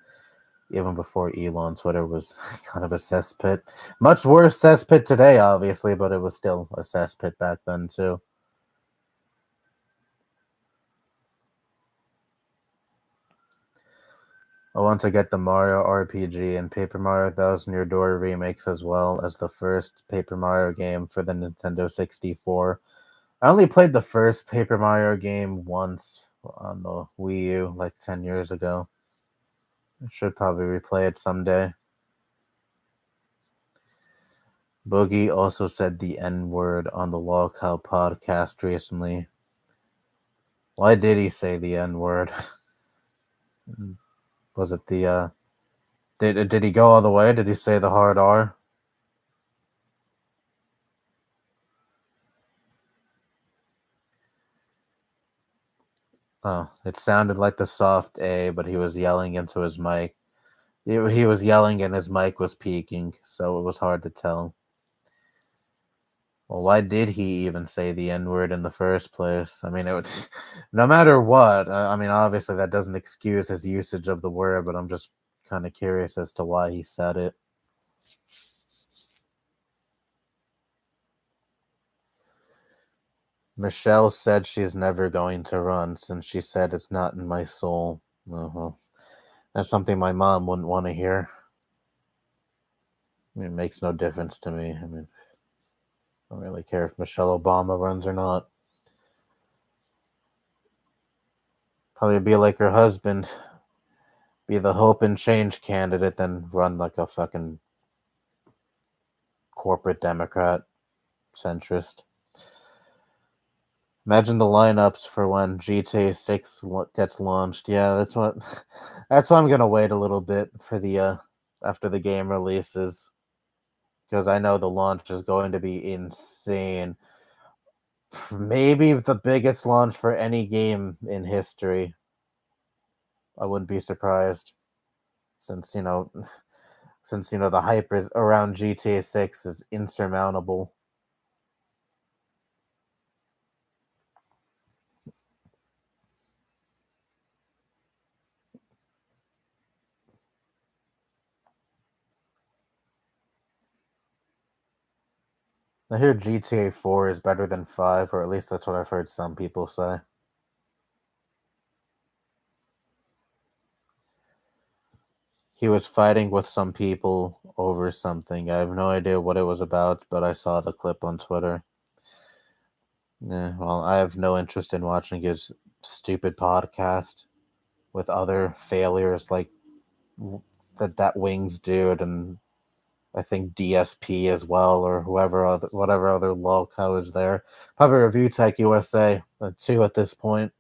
even before Elon, Twitter was kind of a cesspit. Much worse cesspit today, obviously, but it was still a cesspit back then too. I want to get the Mario RPG and Paper Mario Thousand Year Door remakes as well as the first Paper Mario game for the Nintendo 64. I only played the first Paper Mario game once on the Wii U like 10 years ago. I should probably replay it someday. Boogie also said the N word on the Lolcow podcast recently. Why did he say the N word? Was it the did he go all the way? Did he say the hard R? Oh, it sounded like the soft A, but he was yelling into his mic. He was yelling and his mic was peaking, so it was hard to tell. Well, why did he even say the N word in the first place? I mean, it would, no matter what. I mean, obviously that doesn't excuse his usage of the word, but I'm just kind of curious as to why he said it. Michelle said she's never going to run since she said it's not in my soul. Well, that's something my mom wouldn't want to hear. I mean, it makes no difference to me. I mean, I don't really care if Michelle Obama runs or not. Probably be like her husband, be the hope and change candidate, then run like a fucking corporate Democrat centrist. Imagine the lineups for when GTA 6 gets launched. Yeah, that's what that's why I'm gonna wait a little bit for the after the game releases, because I know the launch is going to be insane. Maybe the biggest launch for any game in history. I wouldn't be surprised, since the hype around GTA 6 is insurmountable. I hear GTA 4 is better than 5, or at least that's what I've heard some people say. He was fighting with some people over something. I have no idea what it was about, but I saw the clip on Twitter. Yeah, well, I have no interest in watching his stupid podcast with other failures like that Wings dude and I think DSP as well, or whatever other lolcow is there. Probably Review Tech USA too at this point.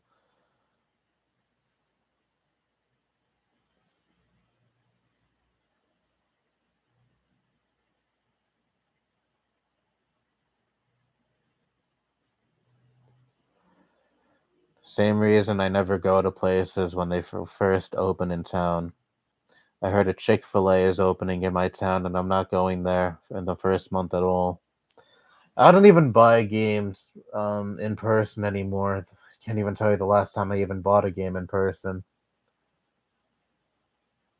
Same reason I never go to places when they first open in town. I heard a Chick-fil-A is opening in my town, and I'm not going there in the first month at all. I don't even buy games in person anymore. Can't even tell you the last time I even bought a game in person.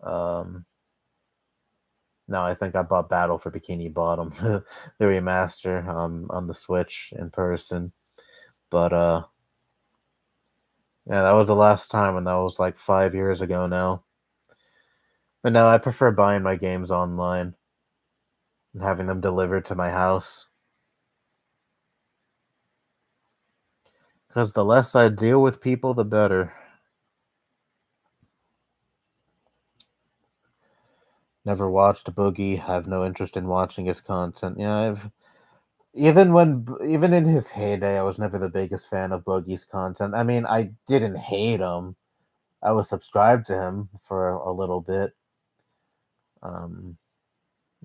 Um, no, I think I bought Battle for Bikini Bottom, the remaster, on the Switch in person. But yeah, that was the last time, and that was like 5 years ago now. But no, I prefer buying my games online and having them delivered to my house. Because the less I deal with people, the better. Never watched Boogie. Have no interest in watching his content. Yeah, even in his heyday, I was never the biggest fan of Boogie's content. I mean, I didn't hate him. I was subscribed to him for a little bit. Um,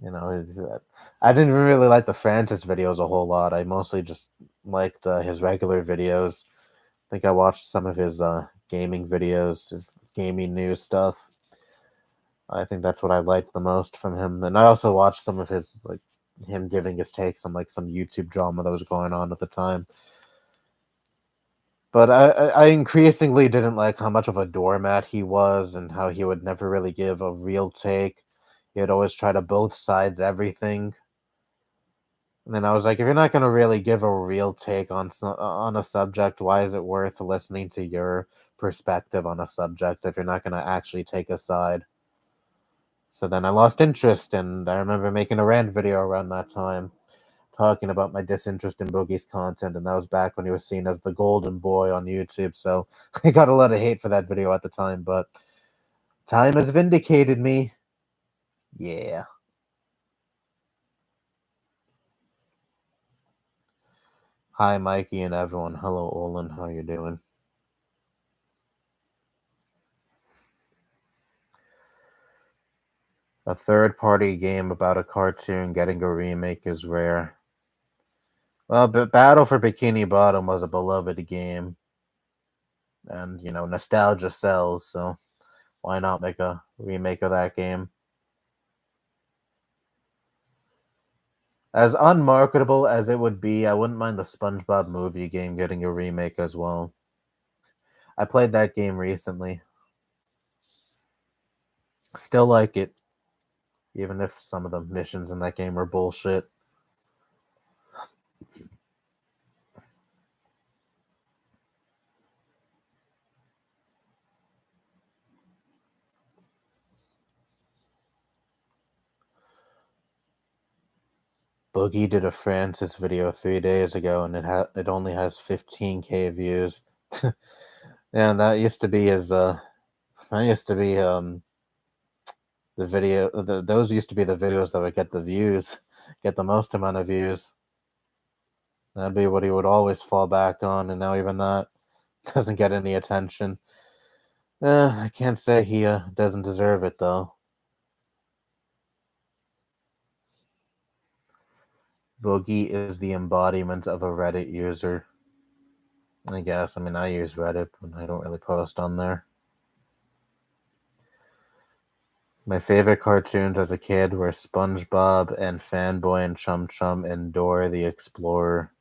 I didn't really like the Francis videos a whole lot. I mostly just liked his regular videos. I think I watched some of his gaming videos, his gaming news stuff. I think that's what I liked the most from him. And I also watched some of his like him giving his takes on like some YouTube drama that was going on at the time. But I increasingly didn't like how much of a doormat he was and how he would never really give a real take. He would always try to both sides everything. And then I was like, if you're not going to really give a real take on a subject, why is it worth listening to your perspective on a subject if you're not going to actually take a side? So then I lost interest, and I remember making a rant video around that time talking about my disinterest in Boogie's content, and that was back when he was seen as the golden boy on YouTube. So I got a lot of hate for that video at the time, but time has vindicated me. Yeah. Hi, Mikey and everyone. Hello, Olin. How you doing? A third-party game about a cartoon getting a remake is rare. Well, but Battle for Bikini Bottom was a beloved game, and nostalgia sells. So why not make a remake of that game? As unmarketable as it would be, I wouldn't mind the SpongeBob movie game getting a remake as well. I played that game recently. Still like it, even if some of the missions in that game were bullshit. Boogie did a Francis video 3 days ago, and it only has 15K views. Yeah, that used to be his. That used to be the video. Those used to be the videos that would get the views, get the most amount of views. That'd be what he would always fall back on, and now even that doesn't get any attention. I can't say he doesn't deserve it though. Boogie is the embodiment of a Reddit user. I guess. I mean, I use Reddit, but I don't really post on there. My favorite cartoons as a kid were SpongeBob and Fanboy and Chum Chum and Dora the Explorer.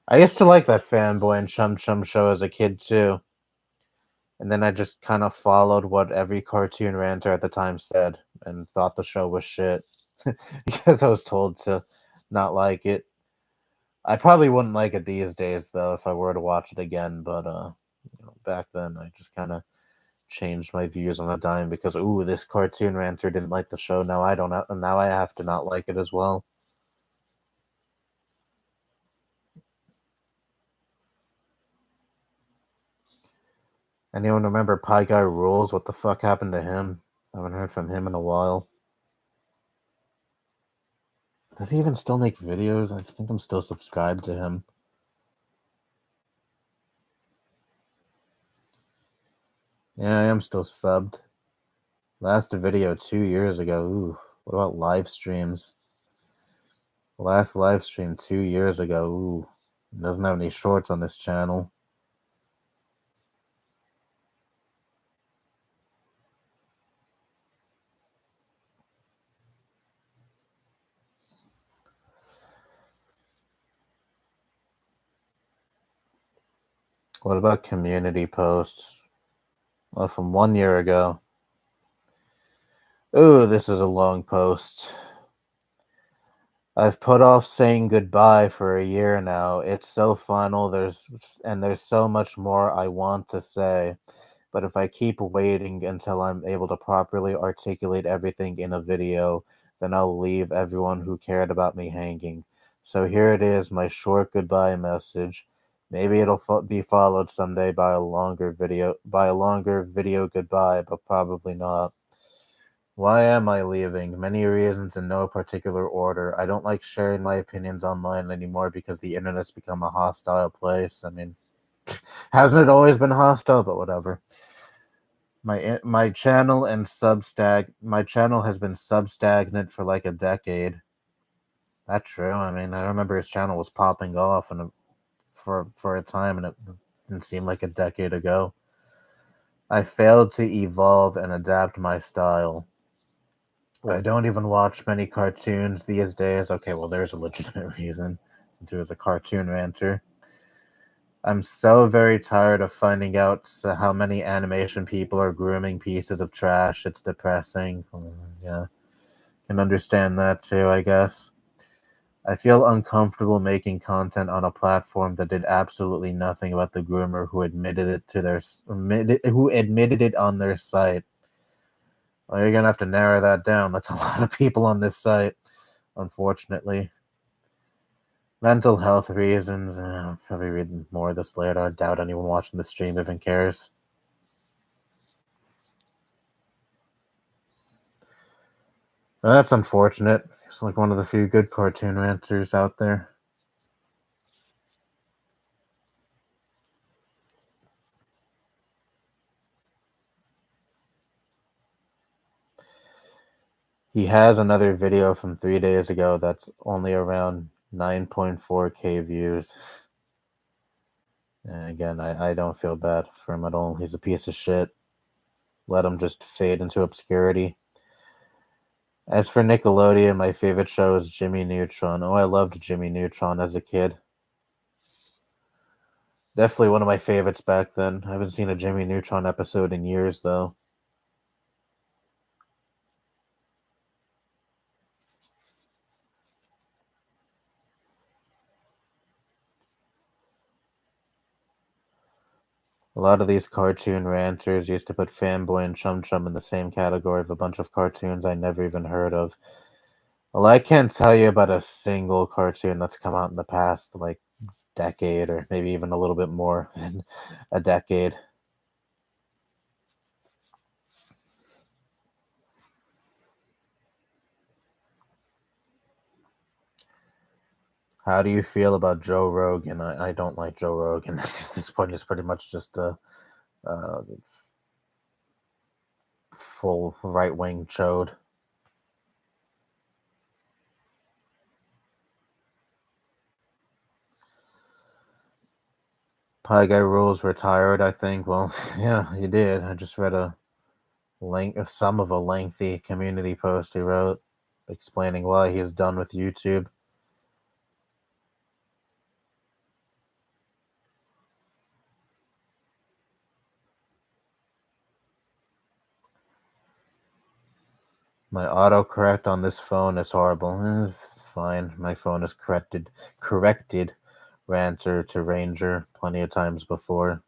I used to like that Fanboy and Chum Chum show as a kid too. And then I just kind of followed what every cartoon ranter at the time said and thought the show was shit because I was told to not like it. I probably wouldn't like it these days though if I were to watch it again, but back then I just kind of changed my views on a dime because ooh, this cartoon ranter didn't like the show. Now I don't. Now I have to not like it as well. Anyone remember Pie Guy Rules? What the fuck happened to him? I haven't heard from him in a while. Does he even still make videos? I think I'm still subscribed to him. Yeah, I am still subbed. Last video 2 years ago. Ooh, what about live streams? Last live stream 2 years ago. Ooh, doesn't have any shorts on this channel. What about community posts? Well, from 1 year ago. Ooh, this is a long post. I've put off saying goodbye for a year now. It's so final. There's so much more I want to say. But if I keep waiting until I'm able to properly articulate everything in a video, then I'll leave everyone who cared about me hanging. So here it is, my short goodbye message. Maybe it'll be followed someday by a longer video goodbye, but probably not. Why am I leaving? Many reasons in no particular order. I don't like sharing my opinions online anymore because the internet's become a hostile place. I mean, hasn't it always been hostile? But whatever. My channel and Substack. My channel has been substagnant for like a decade. That's true. I mean, I remember his channel was popping off and for a time, and it didn't seem like a decade ago. I failed to evolve and adapt my style. I don't even watch many cartoons these days. Okay, well, there's a legitimate reason, since he was a cartoon ranter. I'm so very tired of finding out how many animation people are grooming pieces of trash. It's depressing. Yeah, can understand that too, I guess. I feel uncomfortable making content on a platform that did absolutely nothing about the groomer who admitted it on their site. Well, you're gonna have to narrow that down. That's a lot of people on this site, unfortunately. Mental health reasons. I'll probably read more of this later. I doubt anyone watching the stream even cares. Well, that's unfortunate. He's like one of the few good cartoon ranters out there. He has another video from 3 days ago that's only around 9.4K views. And again, I don't feel bad for him at all. He's a piece of shit. Let him just fade into obscurity. As for Nickelodeon, my favorite show is Jimmy Neutron. Oh, I loved Jimmy Neutron as a kid. Definitely one of my favorites back then. I haven't seen a Jimmy Neutron episode in years, though. A lot of these cartoon ranters used to put Fanboy and Chum Chum in the same category of a bunch of cartoons I never even heard of. Well, I can't tell you about a single cartoon that's come out in the past, like, decade, or maybe even a little bit more than a decade. How do you feel about Joe Rogan? I don't like Joe Rogan. At this point, he's pretty much just a full right-wing chode. Pie Guy Rules retired, I think. Well, yeah, he did. I just read some of a lengthy community post he wrote explaining why he's done with YouTube. My autocorrect on this phone is horrible. It's fine. My phone has corrected Ranter to Ranger plenty of times before.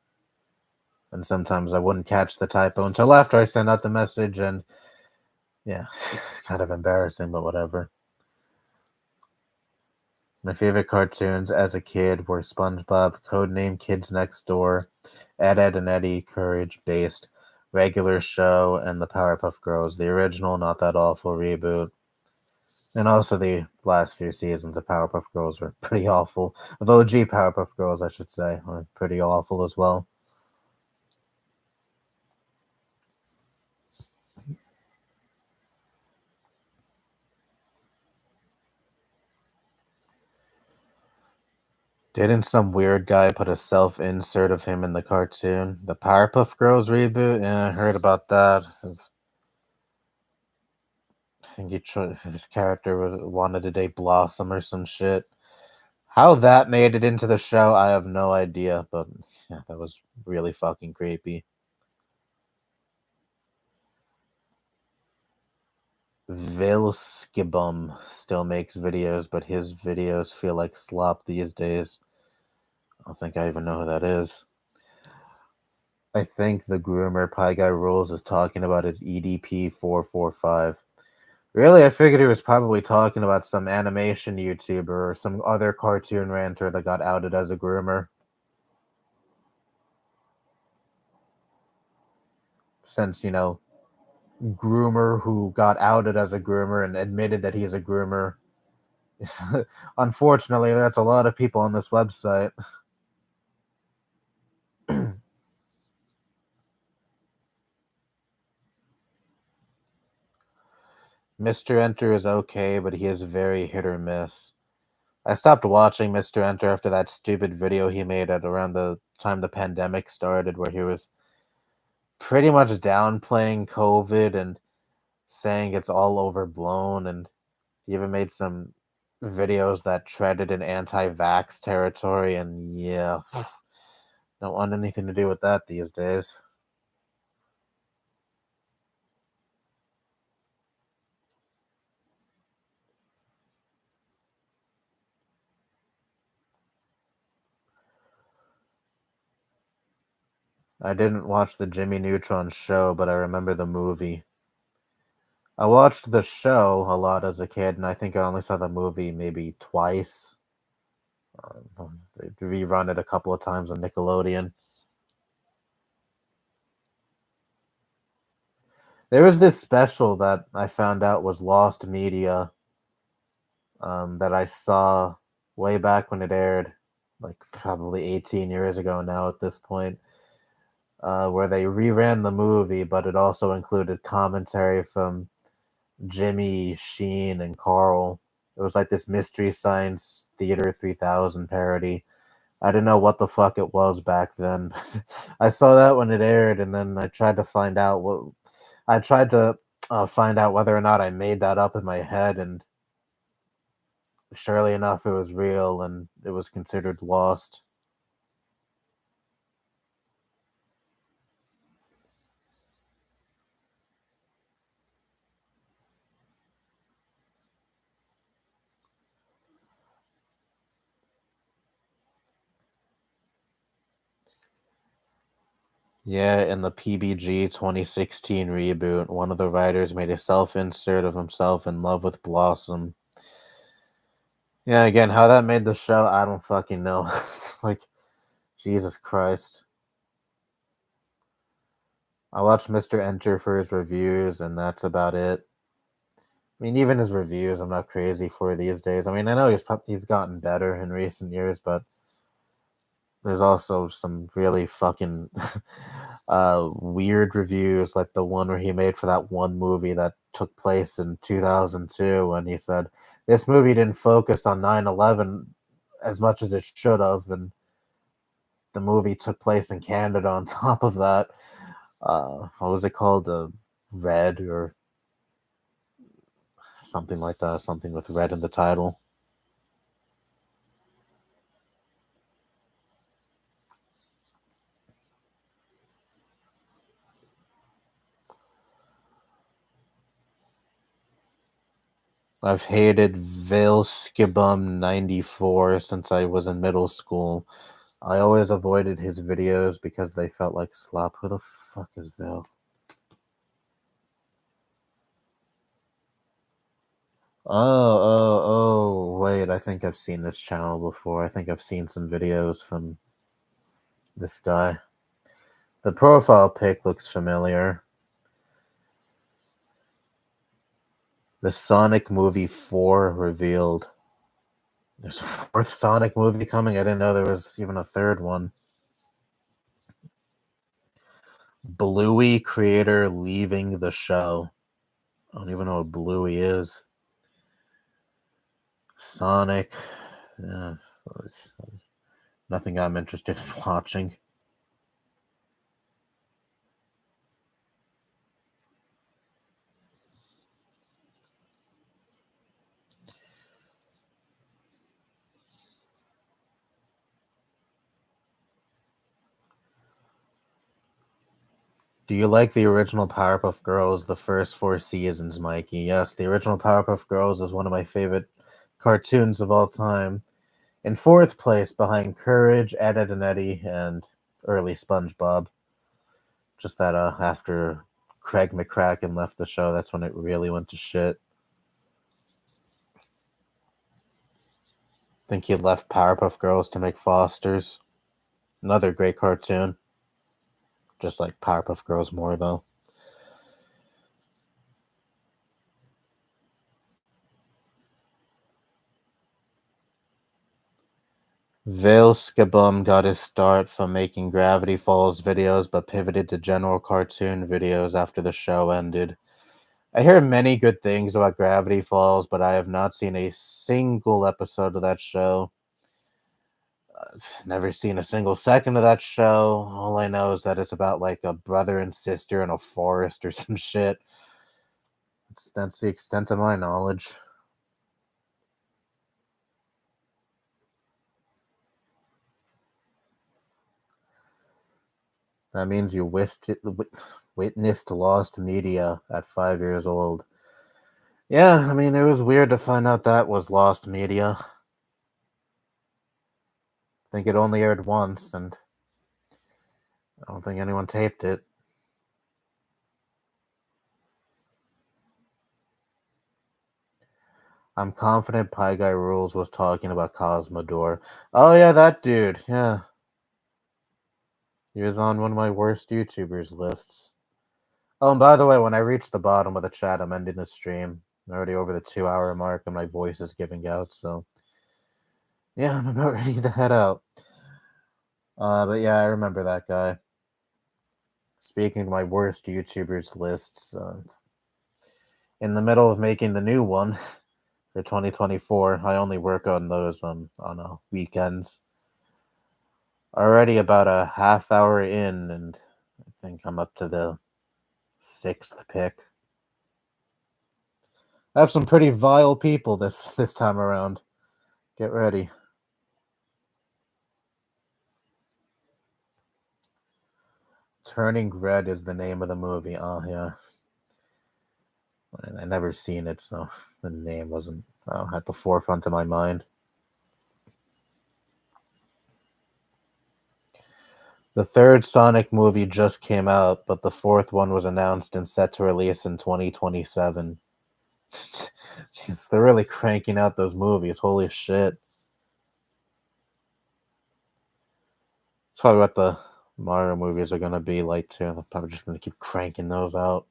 And sometimes I wouldn't catch the typo until after I sent out the message, and yeah, it's kind of embarrassing, but whatever. My favorite cartoons as a kid were SpongeBob, Codename Kids Next Door, Ed, and Eddie, Courage Based, Regular Show, and the Powerpuff Girls. The original, not that awful reboot. And also the last few seasons of Powerpuff Girls were pretty awful. Of OG Powerpuff Girls, I should say, were pretty awful as well. Didn't some weird guy put a self-insert of him in the cartoon? The Powerpuff Girls reboot? Yeah, I heard about that. I think his character wanted to date Blossom or some shit. How that made it into the show, I have no idea, but yeah, that was really fucking creepy. Vilskibum still makes videos, but his videos feel like slop these days. I don't think I even know who that is. I think the groomer Pie Guy Rules is talking about his EDP 445. Really, I figured he was probably talking about some animation YouTuber or some other cartoon ranter that got outed as a groomer. Since, groomer who got outed as a groomer and admitted that he's a groomer. Unfortunately, that's a lot of people on this website. Mr. Enter is okay, but he is very hit or miss. I stopped watching Mr. Enter after that stupid video he made at around the time the pandemic started, where he was pretty much downplaying COVID and saying it's all overblown. And he even made some videos that treaded in anti-vax territory. And yeah, don't want anything to do with that these days. I didn't watch the Jimmy Neutron show, but I remember the movie. I watched the show a lot as a kid, and I think I only saw the movie maybe twice. They rerun it a couple of times on Nickelodeon. There was this special that I found out was lost media, that I saw way back when it aired, like probably 18 years ago now at this point, where they reran the movie, but it also included commentary from Jimmy, Sheen, and Carl. It was like this Mystery Science Theater 3000 parody. I didn't know what the fuck it was back then. I saw that when it aired, and then I tried to find out what. I tried to find out whether or not I made that up in my head, and surely enough, it was real, and it was considered lost. Yeah, in the PBG 2016 reboot, one of the writers made a self-insert of himself in love with Blossom. Yeah, again, how that made the show, I don't fucking know. Like, Jesus Christ. I watched Mr. Enter for his reviews, and that's about it. I mean, even his reviews, I'm not crazy for these days. I mean, I know he's gotten better in recent years, but there's also some really fucking weird reviews, like the one where he made for that one movie that took place in 2002, and he said this movie didn't focus on 9/11 as much as it should have, and the movie took place in Canada on top of that. What was it called? Red or something like that, something with red in the title. I've hated Vilskibum 94 since I was in middle school. I always avoided his videos because they felt like slop. Who the fuck is Bill? Wait, I think I've seen this channel before. I think I've seen some videos from this guy. The profile pic looks familiar. The Sonic movie 4 revealed. There's a fourth Sonic movie coming? I didn't know there was even a third one. Bluey creator leaving the show. I don't even know what Bluey is. Sonic. It's nothing I'm interested in watching. Do you like the original Powerpuff Girls, the first 4 seasons, Mikey? Yes, the original Powerpuff Girls is one of my favorite cartoons of all time. In fourth place behind Courage, Ed, Edd and Eddy, and early SpongeBob. Just that after Craig McCracken left the show, that's when it really went to shit. I think he left Powerpuff Girls to make Foster's. Another great cartoon. Just like Powerpuff Girls more, though. Vale Skabum got his start from making Gravity Falls videos, but pivoted to general cartoon videos after the show ended. I hear many good things about Gravity Falls, but I have not seen a single episode of that show. I've never seen a single second of that show. All I know is that it's about like a brother and sister in a forest or some shit. That's the extent of my knowledge. That means you witnessed lost media at 5 years old. Yeah, I mean, it was weird to find out that was lost media. I think it only aired once, and I don't think anyone taped it. I'm confident Pie Guy Rules was talking about Cosmodor. Oh, yeah, that dude. Yeah. He was on one of my worst YouTubers lists. Oh, and by the way, when I reach the bottom of the chat, I'm ending the stream. I'm already over the 2 hour mark, and my voice is giving out, so yeah, I'm about ready to head out. But yeah, I remember that guy. Speaking of my worst YouTubers lists, in the middle of making the new one for 2024, I only work on those on weekends. Already about a half hour in, and I think I'm up to the 6th pick. I have some pretty vile people this time around. Get ready. Turning Red is the name of the movie. Oh, yeah. I never seen it, so the name wasn't at the forefront of my mind. The third Sonic movie just came out, but the fourth one was announced and set to release in 2027. Jeez, they're really cranking out those movies. Holy shit. It's probably what the Mario movies are going to be like, too. They're probably just going to keep cranking those out.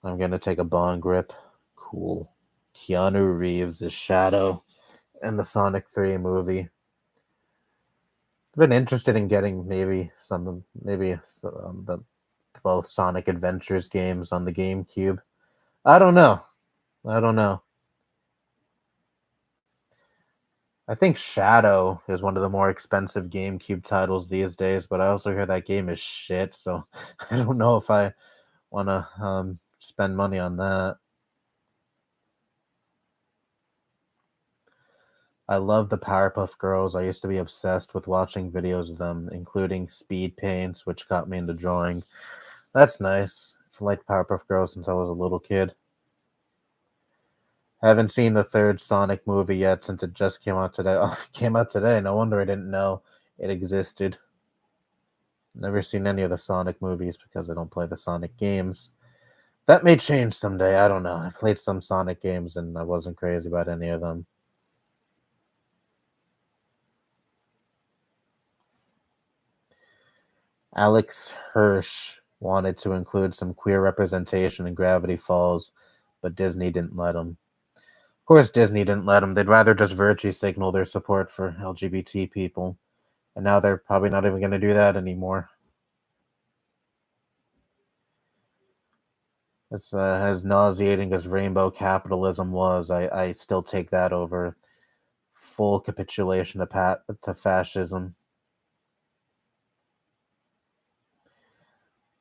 I'm going to take a bong grip. Cool. Keanu Reeves is Shadow in the Sonic 3 movie. I've been interested in getting maybe the both Sonic Adventures games on the GameCube. I don't know. I think Shadow is one of the more expensive GameCube titles these days, but I also hear that game is shit, so I don't know if I want to spend money on that. I love the Powerpuff Girls. I used to be obsessed with watching videos of them, including Speed Paints, which got me into drawing. That's nice. I've liked Powerpuff Girls since I was a little kid. I haven't seen the third Sonic movie yet since it just came out today. Oh, it came out today. No wonder I didn't know it existed. Never seen any of the Sonic movies because I don't play the Sonic games. That may change someday. I don't know. I played some Sonic games and I wasn't crazy about any of them. Alex Hirsch wanted to include some queer representation in Gravity Falls, but Disney didn't let him. Of course, Disney didn't let them. They'd rather just virtue signal their support for LGBT people. And now they're probably not even going to do that anymore. As nauseating as rainbow capitalism was, I still take that over full capitulation to fascism.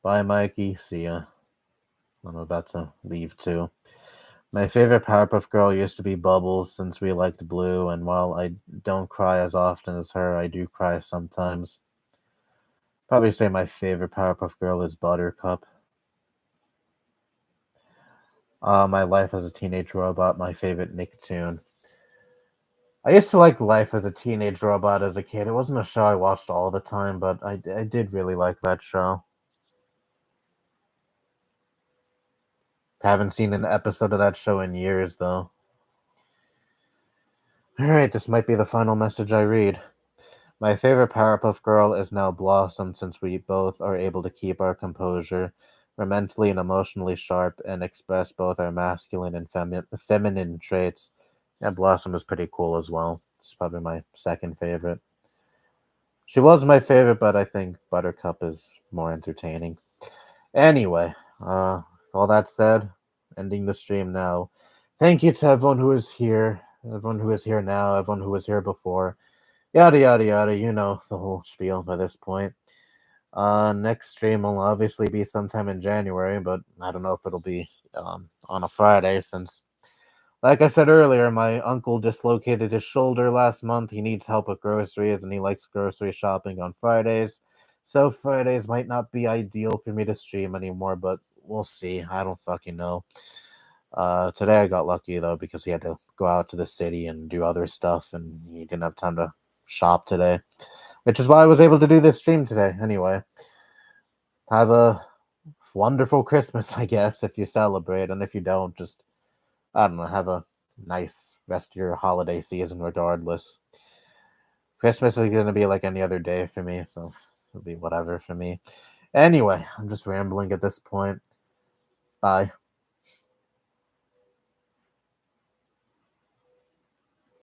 Bye, Mikey. See ya. I'm about to leave too. My favorite Powerpuff Girl used to be Bubbles since we liked Blue, and while I don't cry as often as her, I do cry sometimes. Probably say my favorite Powerpuff Girl is Buttercup. My Life as a Teenage Robot, my favorite Nicktoon. I used to like Life as a Teenage Robot as a kid. It wasn't a show I watched all the time, but I did really like that show. Haven't seen an episode of that show in years, though. Alright, this might be the final message I read. My favorite Powerpuff Girl is now Blossom since we both are able to keep our composure. We're mentally and emotionally sharp and express both our masculine and feminine traits. Yeah, Blossom is pretty cool as well. She's probably my second favorite. She was my favorite, but I think Buttercup is more entertaining. Anyway, with all that said, ending the stream now. Thank you to everyone who is here, everyone who is here now, everyone who was here before. Yada yada yada, you know the whole spiel by this point. Next stream will obviously be sometime in January, but I don't know if it'll be on a Friday since, like I said earlier, my uncle dislocated his shoulder last month. He needs help with groceries and he likes grocery shopping on Fridays. So Fridays might not be ideal for me to stream anymore, but we'll see. I don't fucking know. Today I got lucky though because he had to go out to the city and do other stuff and he didn't have time to shop today, which is why I was able to do this stream today. Anyway, have a wonderful Christmas, I guess, if you celebrate, and if you don't, just, I don't know, have a nice rest of your holiday season regardless. Christmas is going to be like any other day for me, so it'll be whatever for me. Anyway, I'm just rambling at this point. Bye.